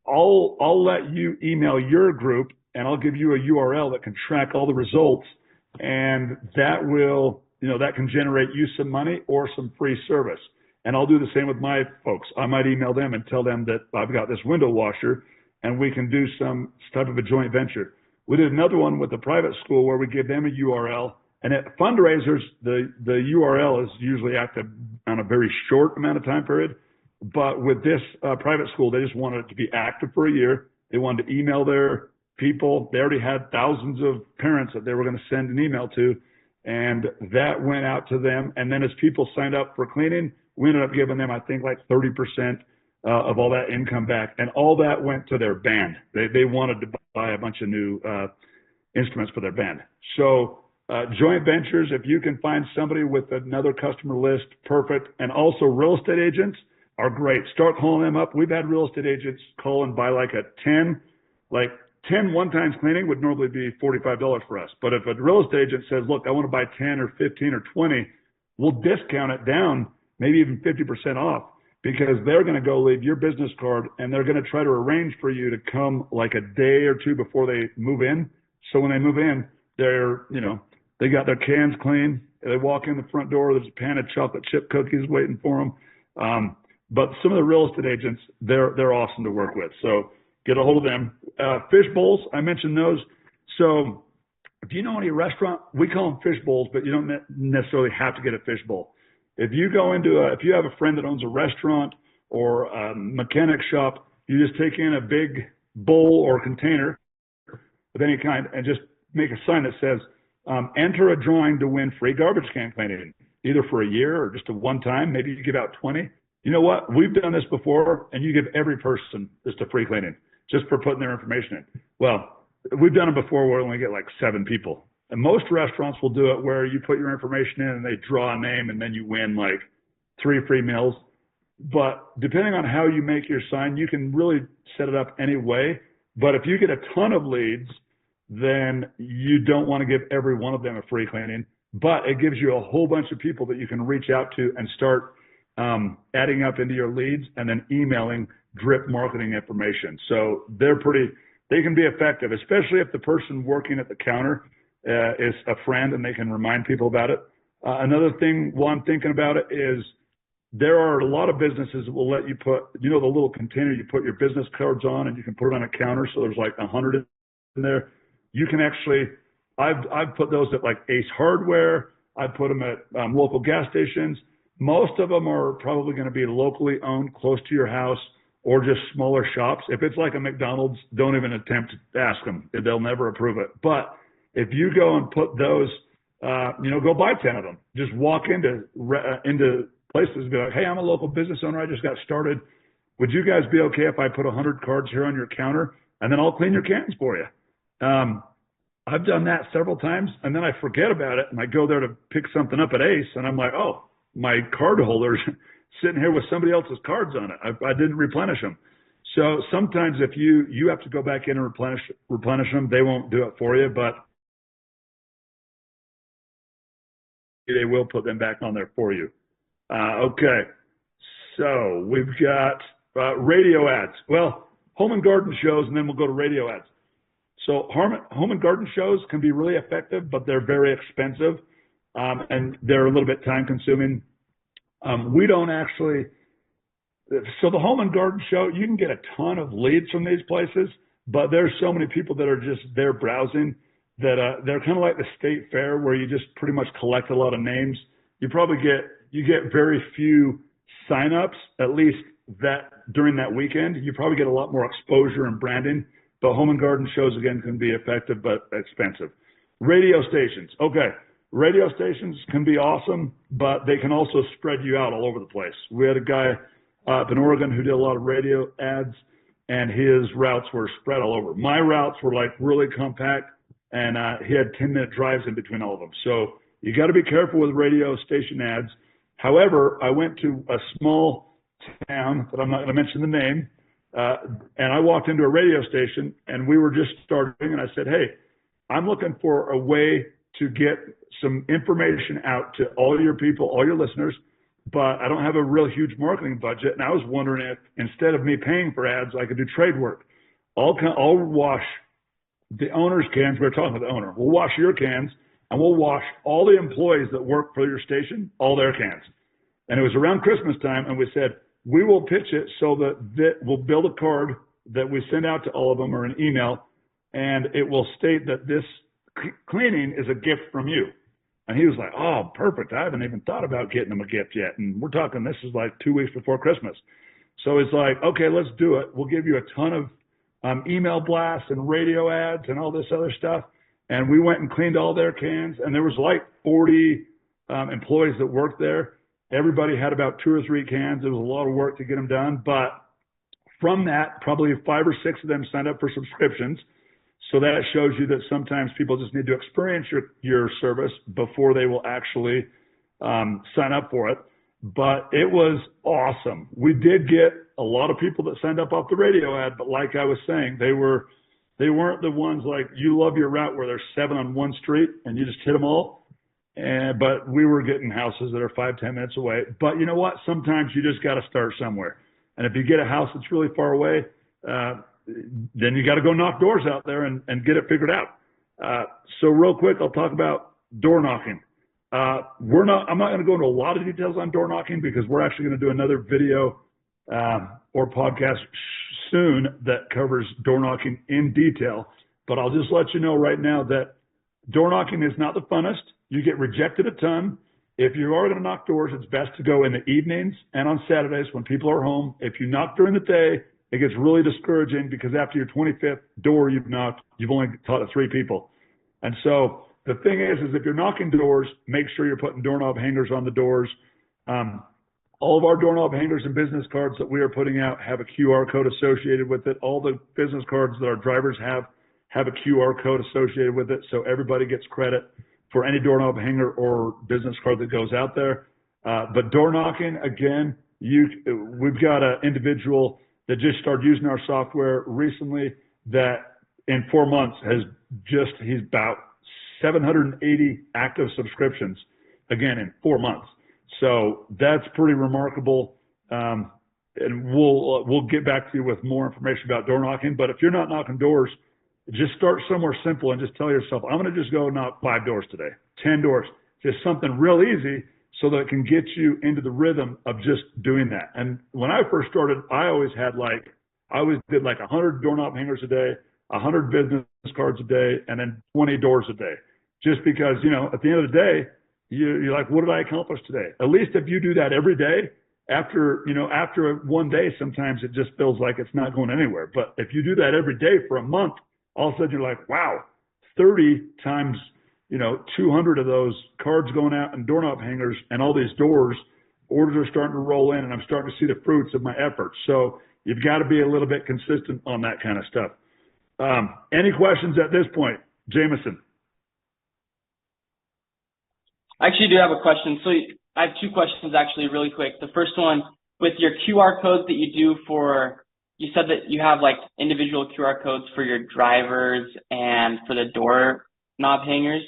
I'll let you email your group and I'll give you a URL that can track all the results, and that will, that can generate you some money or some free service. And I'll do the same with my folks. I might email them and tell them that I've got this window washer and we can do some type of a joint venture. We did another one with a private school where we give them a URL, and at fundraisers, the URL is usually active on a very short amount of time period. But with this private school, they just wanted it to be active for a year. They wanted to email their people. They already had thousands of parents that they were going to send an email to, and that went out to them. And then as people signed up for cleaning, we ended up giving them, I think, like 30% of all that income back. And all that went to their band. They wanted to buy a bunch of new instruments for their band. So joint ventures, if you can find somebody with another customer list, perfect. And also real estate agents are great. Start calling them up. We've had real estate agents call and buy like 10 one-time cleaning would normally be $45 for us. But if a real estate agent says, look, I want to buy 10 or 15 or 20, we'll discount it down, maybe even 50% off, because they're going to go leave your business card and they're going to try to arrange for you to come like a day or two before they move in. So when they move in, they got their cans clean. They walk in the front door, there's a pan of chocolate chip cookies waiting for them. But some of the real estate agents, they're awesome to work with. So get a hold of them. Fish bowls, I mentioned those. So if you know any restaurant, we call them fish bowls, but you don't necessarily have to get a fish bowl. If you go if you have a friend that owns a restaurant or a mechanic shop, you just take in a big bowl or container of any kind and just make a sign that says, enter a drawing to win free garbage can cleaning, either for a year or just a one time. Maybe you give out 20. You know what? We've done this before, and you give every person just a free cleaning just for putting their information in. Well, we've done it before where we only get like 7 people. And most restaurants will do it where you put your information in and they draw a name and then you win like 3 free meals. But depending on how you make your sign, you can really set it up any way. But if you get a ton of leads, then you don't want to give every one of them a free cleaning. But it gives you a whole bunch of people that you can reach out to and start adding up into your leads and then emailing drip marketing information. So they can be effective, especially if the person working at the counter is a friend and they can remind people about it. Another thing while I'm thinking about it is there are a lot of businesses that will let you put, the little container you put your business cards on and you can put it on a counter. So there's like 100 in there. You can actually, I've put those at like Ace Hardware. I put them at local gas stations. Most of them are probably going to be locally owned, close to your house, or just smaller shops. If it's like a McDonald's, don't even attempt to ask them. They'll never approve it. But if you go and put those, go buy 10 of them. Just walk into places and be like, hey, I'm a local business owner. I just got started. Would you guys be okay if I put 100 cards here on your counter and then I'll clean your cans for you? I've done that several times, and then I forget about it, and I go there to pick something up at Ace, and I'm like, oh, my card holder's sitting here with somebody else's cards on it. I didn't replenish them. So sometimes if you have to go back in and replenish them, they won't do it for you, but they will put them back on there for you. Okay, so we've got radio ads. Well, home and garden shows, and then we'll go to radio ads. So home and garden shows can be really effective, but they're very expensive, and they're a little bit time consuming. We don't actually, so the home and garden show, you can get a ton of leads from these places, but there's so many people that are just there browsing that they're kind of like the state fair where you just pretty much collect a lot of names. You get very few signups, at least that during that weekend. You probably get a lot more exposure and branding. But home and garden shows, again, can be effective but expensive. Radio stations. Okay, radio stations can be awesome, but they can also spread you out all over the place. We had a guy up in Oregon who did a lot of radio ads, and his routes were spread all over. My routes were like really compact, and he had 10-minute drives in between all of them. So you got to be careful with radio station ads. However, I went to a small town that I'm not going to mention the name, and I walked into a radio station, and we were just starting, and I said, hey, I'm looking for a way to get some information out to all your people, all your listeners, but I don't have a real huge marketing budget. And I was wondering if instead of me paying for ads, I could do trade work. I'll wash the owner's cans. We're talking to the owner. We'll wash your cans, and we'll wash all the employees that work for your station, all their cans. And it was around Christmas time, and we said, we will pitch it so that we'll build a card that we send out to all of them or an email, and it will state that this cleaning is a gift from you. And he was like, oh, perfect. I haven't even thought about getting them a gift yet. And we're talking, this is like 2 weeks before Christmas. So it's like, okay, let's do it. We'll give you a ton of email blasts and radio ads and all this other stuff. And we went and cleaned all their cans. And there was like 40 employees that worked there. Everybody had about 2 or 3 cans. It was a lot of work to get them done. But from that, probably 5 or 6 of them signed up for subscriptions. So that shows you that sometimes people just need to experience your service before they will actually sign up for it. But it was awesome. We did get a lot of people that signed up off the radio ad, but like I was saying, they weren't the ones like you love your route where there's 7 on one street and you just hit them all. But we were getting houses that are 5-10 minutes away. But you know what? Sometimes you just got to start somewhere. And if you get a house that's really far away, then you got to go knock doors out there and get it figured out. So real quick, I'll talk about door knocking. I'm not going to go into a lot of details on door knocking because we're actually going to do another video or podcast soon that covers door knocking in detail. But I'll just let you know right now that door knocking is not the funnest. You get rejected a ton. If you are going to knock doors, it's best to go in the evenings and on Saturdays when people are home. If you knock during the day, it gets really discouraging because after your 25th door you've knocked, you've only talked to 3 people. And so the thing is if you're knocking doors, make sure you're putting doorknob hangers on the doors. All of our doorknob hangers and business cards that we are putting out have a QR code associated with it. All the business cards that our drivers have a QR code associated with it. So everybody gets credit for any doorknob hanger or business card that goes out there. But door knocking, again, we've got an individual that just started using our software recently that in 4 months he's about 780 active subscriptions, again, in 4 months. So that's pretty remarkable. And we'll get back to you with more information about door knocking. But if you're not knocking doors, just start somewhere simple and just tell yourself, I'm going to just go knock 5 doors today, 10 doors, just something real easy so that it can get you into the rhythm of just doing that. And when I first started, I always did like 100 doorknob hangers a day, 100 business cards a day, and then 20 doors a day. Just because, at the end of the day, you're like, what did I accomplish today? At least if you do that every day, after one day, sometimes it just feels like it's not going anywhere. But if you do that every day for a month, all of a sudden you're like, wow, 30 times, 200 of those cards going out and doorknob hangers and all these doors, orders are starting to roll in and I'm starting to see the fruits of my efforts. So you've got to be a little bit consistent on that kind of stuff. Any questions at this point, Jamison? I actually do have a question. So I have 2 questions actually really quick. The first one, with your QR codes that you do you said that you have like individual QR codes for your drivers and for the doorknob hangers.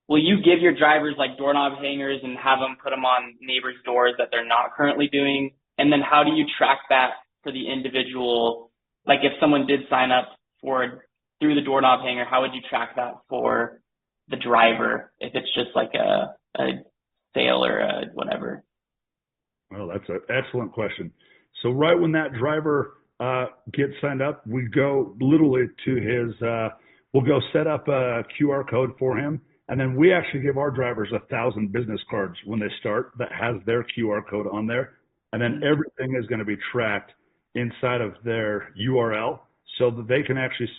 Will you give your drivers like doorknob hangers and have them put them on neighbors' doors that they're not currently doing? And then how do you track that for the individual? Like if someone did sign up through the doorknob hanger, how would you track that for the driver if it's just like a sale or whatever? Well, that's an excellent question. So right when that driver gets signed up, we go literally to we'll go set up a QR code for him. And then we actually give our drivers 1,000 business cards when they start that has their QR code on there. And then everything is going to be tracked inside of their URL so that they can actually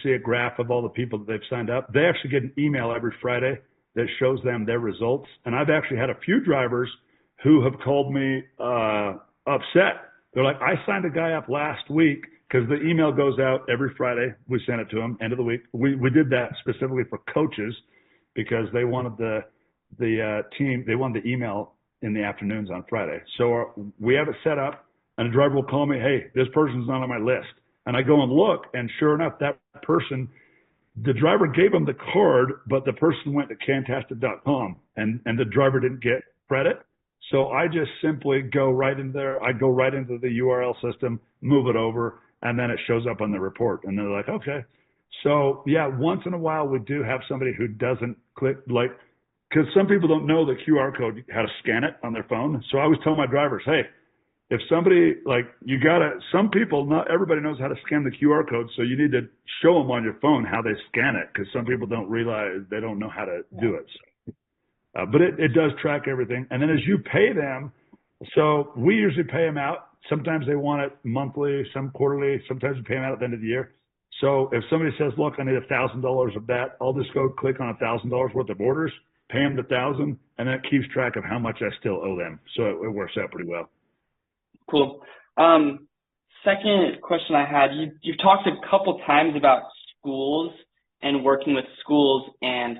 see a graph of all the people that they've signed up. They actually get an email every Friday that shows them their results. And I've actually had a few drivers who have called me upset. They're like, I signed a guy up last week because the email goes out every Friday. We send it to them end of the week. We did that specifically for coaches because they wanted the team, they wanted the email in the afternoons on Friday. So we have it set up, and the driver will call me, hey, this person's not on my list. And I go and look, and sure enough, that person, the driver gave them the card, but the person went to cantastic.com, and the driver didn't get credit. So I just simply go right in there. I go right into the URL system, move it over, and then it shows up on the report. And they're like, okay. So yeah, once in a while we do have somebody who doesn't click, like, because some people don't know the QR code, how to scan it on their phone. So I always tell my drivers, hey, if somebody, like, you gotta, some people, not everybody knows how to scan the QR code, so you need to show them on your phone how they scan it, because some people don't realize, they don't know how to do it. But it does track everything. And then as you pay them, so we usually pay them out. Sometimes they want it monthly, some quarterly, sometimes we pay them out at the end of the year. So if somebody says, look, I need $1,000 of that, I'll just go click on $1,000 worth of orders, pay them the 1,000, and then it keeps track of how much I still owe them. So it works out pretty well. Cool. Second question I had, you've talked a couple times about schools and working with schools and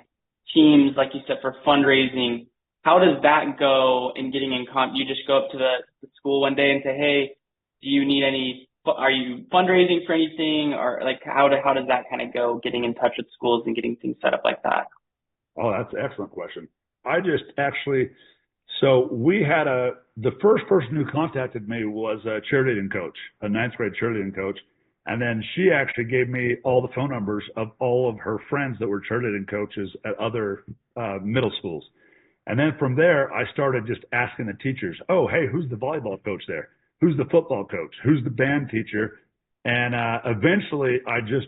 teams, like you said, for fundraising. How does that go in getting in you just go up to the school one day and say, hey, do you need any, are you fundraising for anything? Or like, how does that kind of go, getting in touch with schools and getting things set up like that? Oh, that's an excellent question. I just actually, so we had the first person who contacted me was a cheerleading coach, a 9th grade cheerleading coach. And then she actually gave me all the phone numbers of all of her friends that were cheerleading coaches at other middle schools. And then from there, I started just asking the teachers, oh, hey, who's the volleyball coach there? Who's the football coach? Who's the band teacher? And eventually I just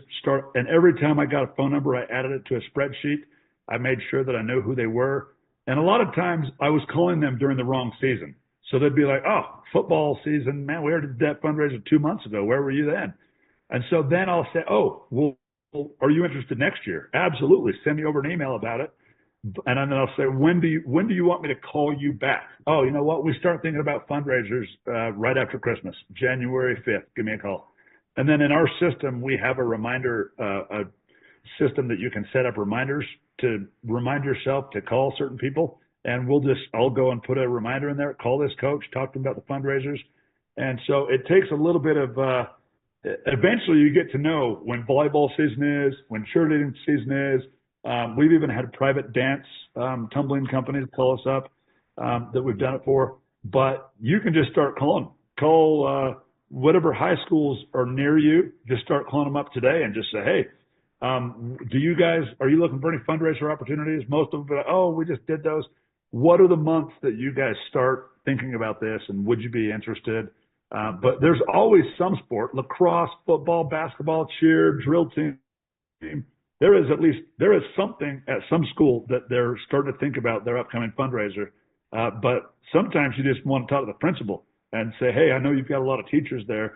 and every time I got a phone number, I added it to a spreadsheet. I made sure that I knew who they were. And a lot of times I was calling them during the wrong season. So they'd be like, oh, football season, man, we already did that fundraiser 2 months ago. Where were you then? And so then I'll say, oh, well, are you interested next year? Absolutely. Send me over an email about it. And then I'll say, when do you want me to call you back? Oh, you know what? We start thinking about fundraisers right after Christmas, January 5th. Give me a call. And then in our system, we have a reminder, a system that you can set up reminders to remind yourself to call certain people. And I'll go and put a reminder in there, call this coach, talk to them about the fundraisers. And so it takes a little bit of, eventually you get to know when volleyball season is, when cheerleading season is. We've even had private dance tumbling companies call us up that we've done it for. But you can just start calling. Call whatever high schools are near you. Just start calling them up today and just say, hey, are you looking for any fundraiser opportunities? Most of them are like, oh, we just did those. What are the months that you guys start thinking about this, and would you be interested? But there's always some sport, lacrosse, football, basketball, cheer, drill team. There is something at some school that they're starting to think about their upcoming fundraiser. But sometimes you just want to talk to the principal and say, hey, I know you've got a lot of teachers there.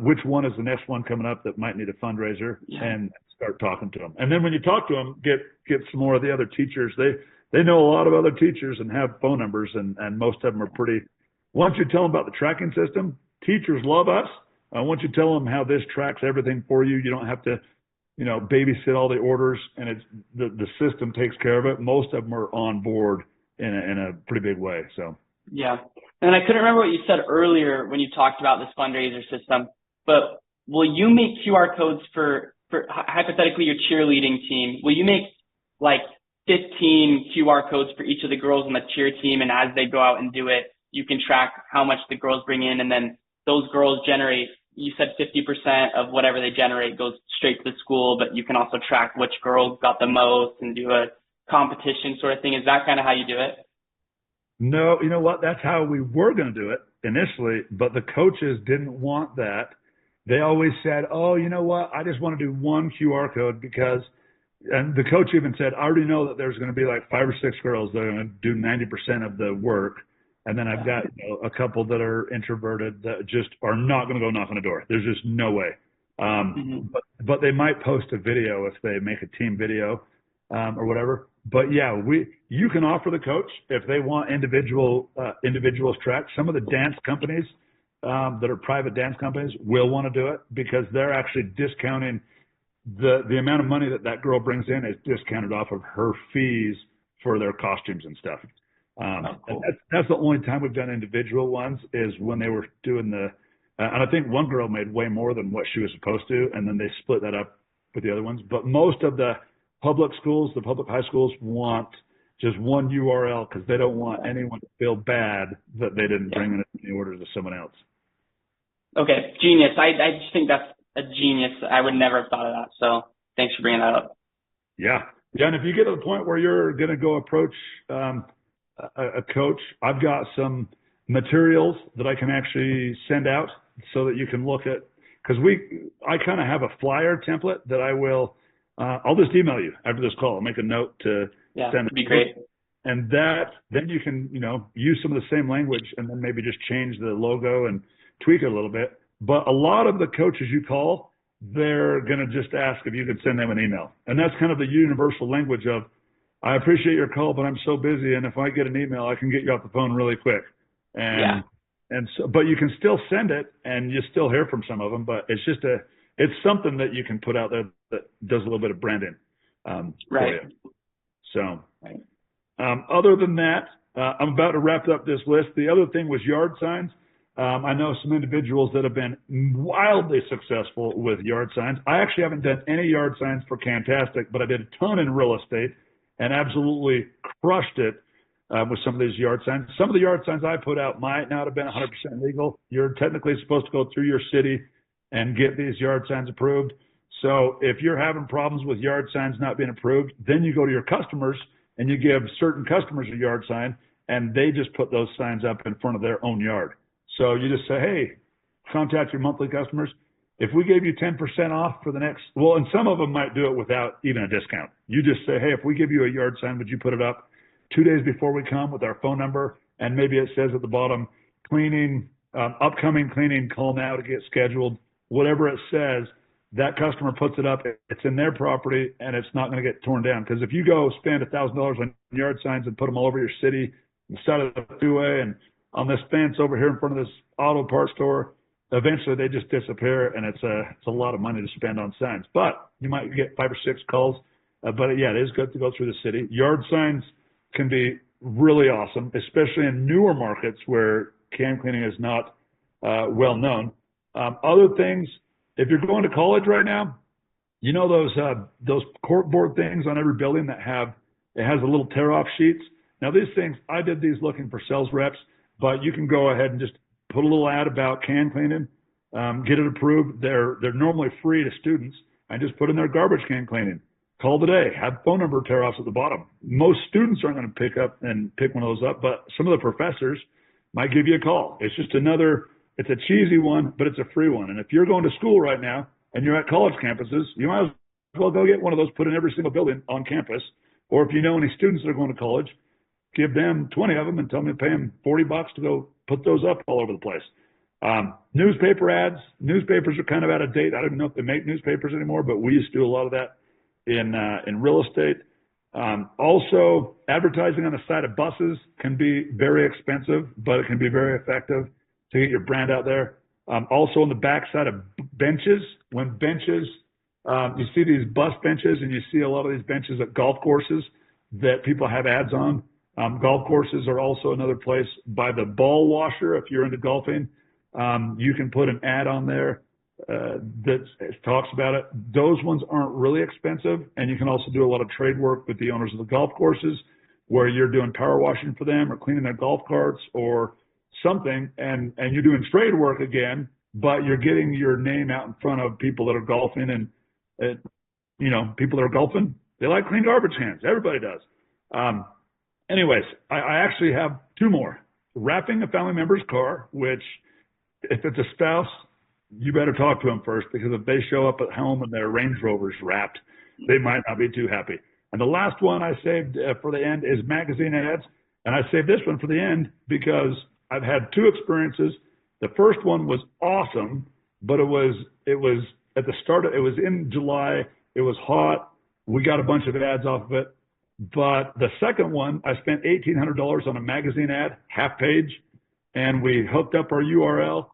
Which one is the next one coming up that might need a fundraiser? Yeah. And start talking to them. And then when you talk to them, get some more of the other teachers. They know a lot of other teachers and have phone numbers, and most of them are pretty. Once you tell them about the tracking system, teachers love us. Once you tell them how this tracks everything for you, you don't have to, babysit all the orders, and it's the system takes care of it. Most of them are on board in a pretty big way. So yeah, and I couldn't remember what you said earlier when you talked about this fundraiser system, but will you make QR codes for hypothetically your cheerleading team? Will you make like 15 QR codes for each of the girls on the cheer team, and as they go out and do it, you can track how much the girls bring in, and then those girls generate, you said 50% of whatever they generate goes straight to the school, but you can also track which girls got the most and do a competition sort of thing. Is that kind of how you do it? No, you know what? That's how we were going to do it initially, but the coaches didn't want that. They always said, oh, you know what? I just want to do one QR code because, and the coach even said, I already know that there's going to be like 5 or 6 girls that are going to do 90% of the work. And then I've got a couple that are introverted that just are not going to go knock on the door. There's just no way. But they might post a video if they make a team video or whatever. But yeah, you can offer the coach if they want individuals tracked. Some of the dance companies that are private dance companies will want to do it because they're actually discounting the amount of money that girl brings in is discounted off of her fees for their costumes and stuff. Cool. And that's the only time we've done individual ones is when they were doing and I think one girl made way more than what she was supposed to, and then they split that up with the other ones. But most of the public schools, the public high schools want just one URL because they don't want anyone to feel bad that they didn't bring in any orders to someone else. Okay, genius. I just think that's a genius. I would never have thought of that. So thanks for bringing that up. Yeah. Yeah. And if you get to the point where you're going to go approach a coach, I've got some materials that I can actually send out so that you can look at, because I kind of have a flyer template that I'll just email you after this call. I'll make a note to send it. That'd be great. And then you can, use some of the same language and then maybe just change the logo and tweak it a little bit. But a lot of the coaches you call, they're going to just ask if you could send them an email. And that's kind of the universal language of, I appreciate your call, but I'm so busy. And if I get an email, I can get you off the phone really quick. But you can still send it and you still hear from some of them, but it's something that you can put out there that does a little bit of branding. Right. So, other than that, I'm about to wrap up this list. The other thing was yard signs. I know some individuals that have been wildly successful with yard signs. I actually haven't done any yard signs for Cantastic, but I did a ton in real estate and absolutely crushed it with some of these yard signs. Some of the yard signs I put out might not have been 100% legal. You're technically supposed to go through your city and get these yard signs approved. So if you're having problems with yard signs not being approved, then you go to your customers and you give certain customers a yard sign and they just put those signs up in front of their own yard. So you just say, hey, contact your monthly customers. If we gave you 10% off for the next, and some of them might do it without even a discount. You just say, hey, if we give you a yard sign, would you put it up 2 days before we come with our phone number? And maybe it says at the bottom, cleaning, upcoming cleaning, call now to get scheduled. Whatever it says, that customer puts it up. It's in their property and it's not going to get torn down. Because if you go spend $1,000 on yard signs and put them all over your city, the side of the freeway and on this fence over here in front of this auto parts store, eventually they just disappear, and it's a lot of money to spend on signs. But you might get 5 or 6 calls. But yeah, it is good to go through the city. Yard signs can be really awesome, especially in newer markets where can cleaning is not well known. Other things, if you're going to college right now, you know those corkboard things on every building that has a little tear off sheets. Now these things, I did these looking for sales reps. But you can go ahead and just put a little ad about can cleaning, get it approved. They're normally free to students, and just put in their garbage can cleaning. Call today. Have phone number tear-offs at the bottom. Most students aren't going to pick one of those up, but some of the professors might give you a call. It's just it's a cheesy one, but it's a free one. And if you're going to school right now and you're at college campuses, you might as well go get one of those put in every single building on campus. Or if you know any students that are going to college, give them 20 of them and tell them to pay them $40 to go put those up all over the place. Newspaper ads. Newspapers are kind of out of date. I don't even know if they make newspapers anymore, but we used to do a lot of that in real estate. Also, advertising on the side of buses can be very expensive, but it can be very effective to get your brand out there. Also on the back side of benches, when benches, you see these bus benches and you see a lot of these benches at golf courses that people have ads on. Golf courses are also another place. By the ball washer, if you're into golfing, you can put an ad on there that talks about it. Those ones aren't really expensive, and you can also do a lot of trade work with the owners of the golf courses where you're doing power washing for them or cleaning their golf carts or something, and you're doing trade work again, but you're getting your name out in front of people that are golfing, and people that are golfing, they like clean garbage cans. Everybody does. Anyways, I actually have 2 more. Wrapping a family member's car, which if it's a spouse, you better talk to them first, because if they show up at home and their Range Rover's wrapped, they might not be too happy. And the last one I saved for the end is magazine ads. And I saved this one for the end because I've had 2 experiences. The first one was awesome, but it was at the start, it was in July. It was hot. We got a bunch of ads off of it. But the second one, I spent $1,800 on a magazine ad, half page, and we hooked up our URL.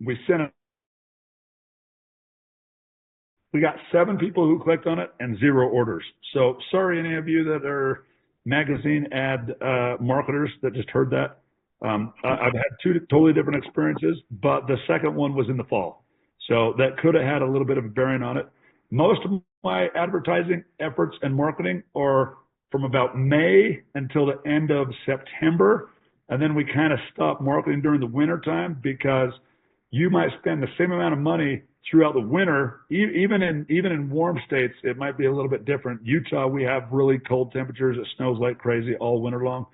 We sent it. We got 7 people who clicked on it and 0 orders. So sorry, any of you that are magazine ad marketers that just heard that. I've had 2 totally different experiences, but the second one was in the fall. So that could have had a little bit of a bearing on it. Most of my advertising efforts and marketing are from about May until the end of September. And then we kind of stop marketing during the winter time because you might spend the same amount of money throughout the winter. Even in warm states, it might be a little bit different. Utah, we have really cold temperatures. It snows like crazy all winter long.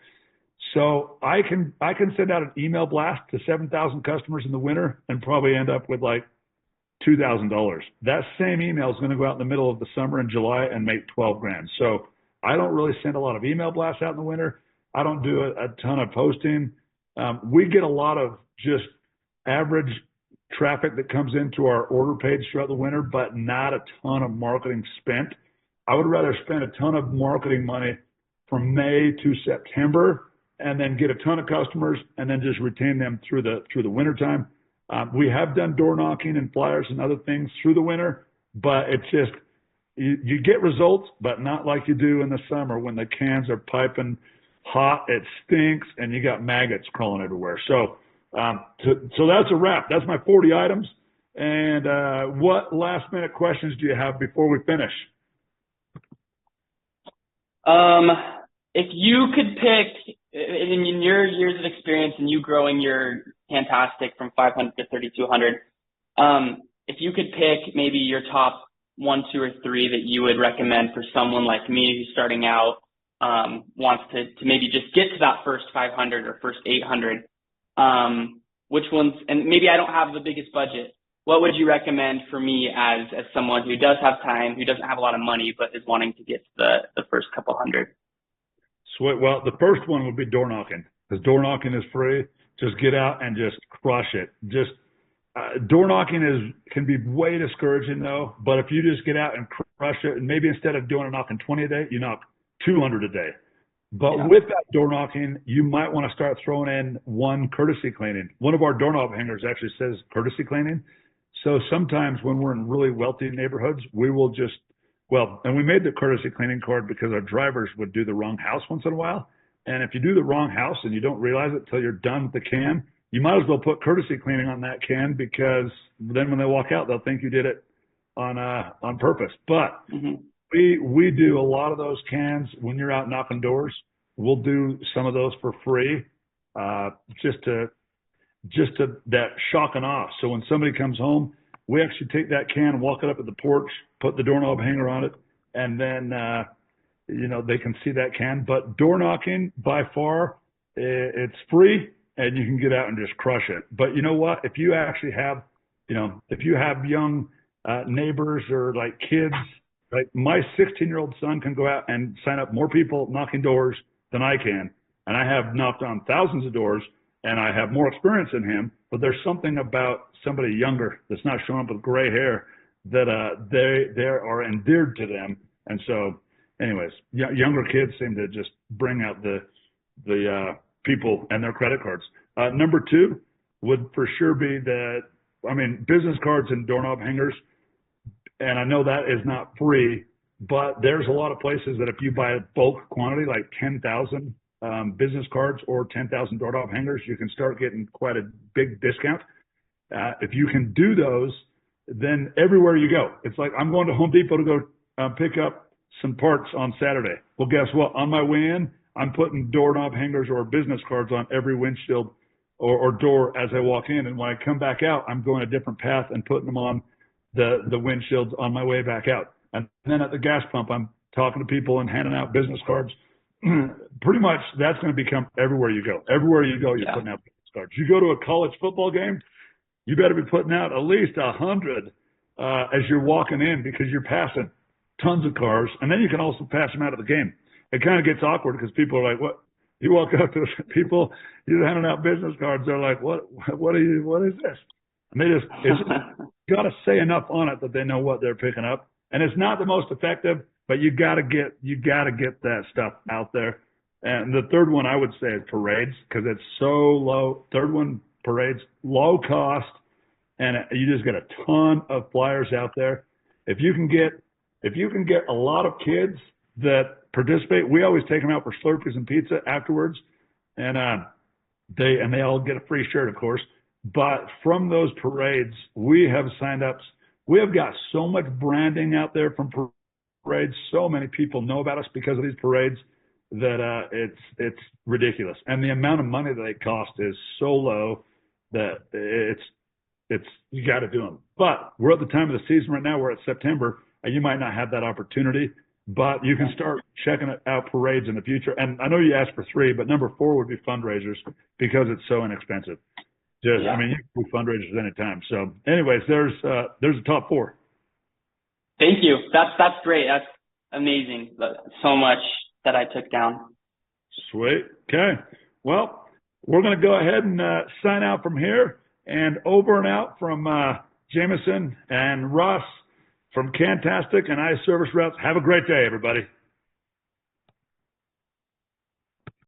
So I can send out an email blast to 7,000 customers in the winter and probably end up with like $2,000. That same email is going to go out in the middle of the summer in July and make 12 grand. So I don't really send a lot of email blasts out in the winter. I don't do a ton of posting. We get a lot of just average traffic that comes into our order page throughout the winter, but not a ton of marketing spent. I would rather spend a ton of marketing money from May to September and then get a ton of customers and then just retain them through the winter time. We have done door knocking and flyers and other things through the winter, but it's just, you get results, but not like you do in the summer when the cans are piping hot, it stinks, and you got maggots crawling everywhere. So that's a wrap. That's my 40 items. And what last minute questions do you have before we finish? If you could pick, in your years of experience and you growing your Fantastic from 500 to 3,200, if you could pick maybe your top 1, 2, or 3 that you would recommend for someone like me who's starting out, wants to maybe just get to that first 500 or first 800, which ones, and maybe I don't have the biggest budget, what would you recommend for me as someone who does have time, who doesn't have a lot of money, but is wanting to get to the first couple hundred? Sweet. Well, the first one would be door knocking, because door knocking is free. Just get out and just crush it. Door knocking can be way discouraging though, but if you just get out and crush it, and maybe instead of doing a knocking 20 a day, you knock 200 a day. But with that door knocking, you might want to start throwing in one courtesy cleaning. One of our doorknob hangers actually says courtesy cleaning. So sometimes when we're in really wealthy neighborhoods, we will and we made the courtesy cleaning card because our drivers would do the wrong house once in a while. And if you do the wrong house and you don't realize it till you're done with the can, you might as well put courtesy cleaning on that can, because then when they walk out, they'll think you did it on purpose. But we do a lot of those cans when you're out knocking doors. We'll do some of those for free, just to that shock and awe. So when somebody comes home, we actually take that can, walk it up at the porch, put the doorknob hanger on it, and then they can see that can. But door knocking, by far, it's free, and you can get out and just crush it. But you know what? If you actually have, if you have young neighbors or like kids, like my 16-year-old son can go out and sign up more people knocking doors than I can. And I have knocked on thousands of doors, and I have more experience than him. But there's something about somebody younger that's not showing up with gray hair that they are endeared to them. And so, anyways, younger kids seem to just bring out the people and their credit cards. Number 2 would for sure be business cards and doorknob hangers. And I know that is not free, but there's a lot of places that if you buy a bulk quantity, like 10,000 business cards or 10,000 doorknob hangers, you can start getting quite a big discount. If you can do those, then everywhere you go, it's like I'm going to Home Depot to go pick up some parts on Saturday. Well, guess what? On my way in, I'm putting doorknob hangers or business cards on every windshield or door as I walk in. And when I come back out, I'm going a different path and putting them on the windshields on my way back out. And then at the gas pump, I'm talking to people and handing out business cards. Pretty much that's going to become everywhere you go. Everywhere you go, you're putting out business cards. You go to a college football game, you better be putting out at least 100 as you're walking in, because you're passing tons of cars. And then you can also pass them out of the game. It kind of gets awkward because people are like, what? You walk up to people, you're handing out business cards. They're like, what is this? And it's got to say enough on it that they know what they're picking up. And it's not the most effective, but you gotta get that stuff out there. And the third one I would say is parades because it's so low. Third one, parades, low cost, and you just get a ton of flyers out there. If you can get a lot of kids that participate, we always take them out for Slurpees and pizza afterwards, and they all get a free shirt, of course. But from those parades, we have signed up. We have got so much branding out there from parades. So many people know about us because of these parades that it's ridiculous. And the amount of money that they cost is so low that it's you got to do them. But we're at the time of the season right now. We're at September, and you might not have that opportunity. But you can start checking out parades in the future. And I know you asked for 3, but number 4 would be fundraisers because it's so inexpensive. I mean, you can do fundraisers anytime. So, anyways, there's a top 4. Thank you. That's great. That's amazing. So much that I took down. Sweet. Okay. Well, we're going to go ahead and sign out from here, and over and out from Jamison and Russ from Cantastic and iService Reps. Have a great day, everybody.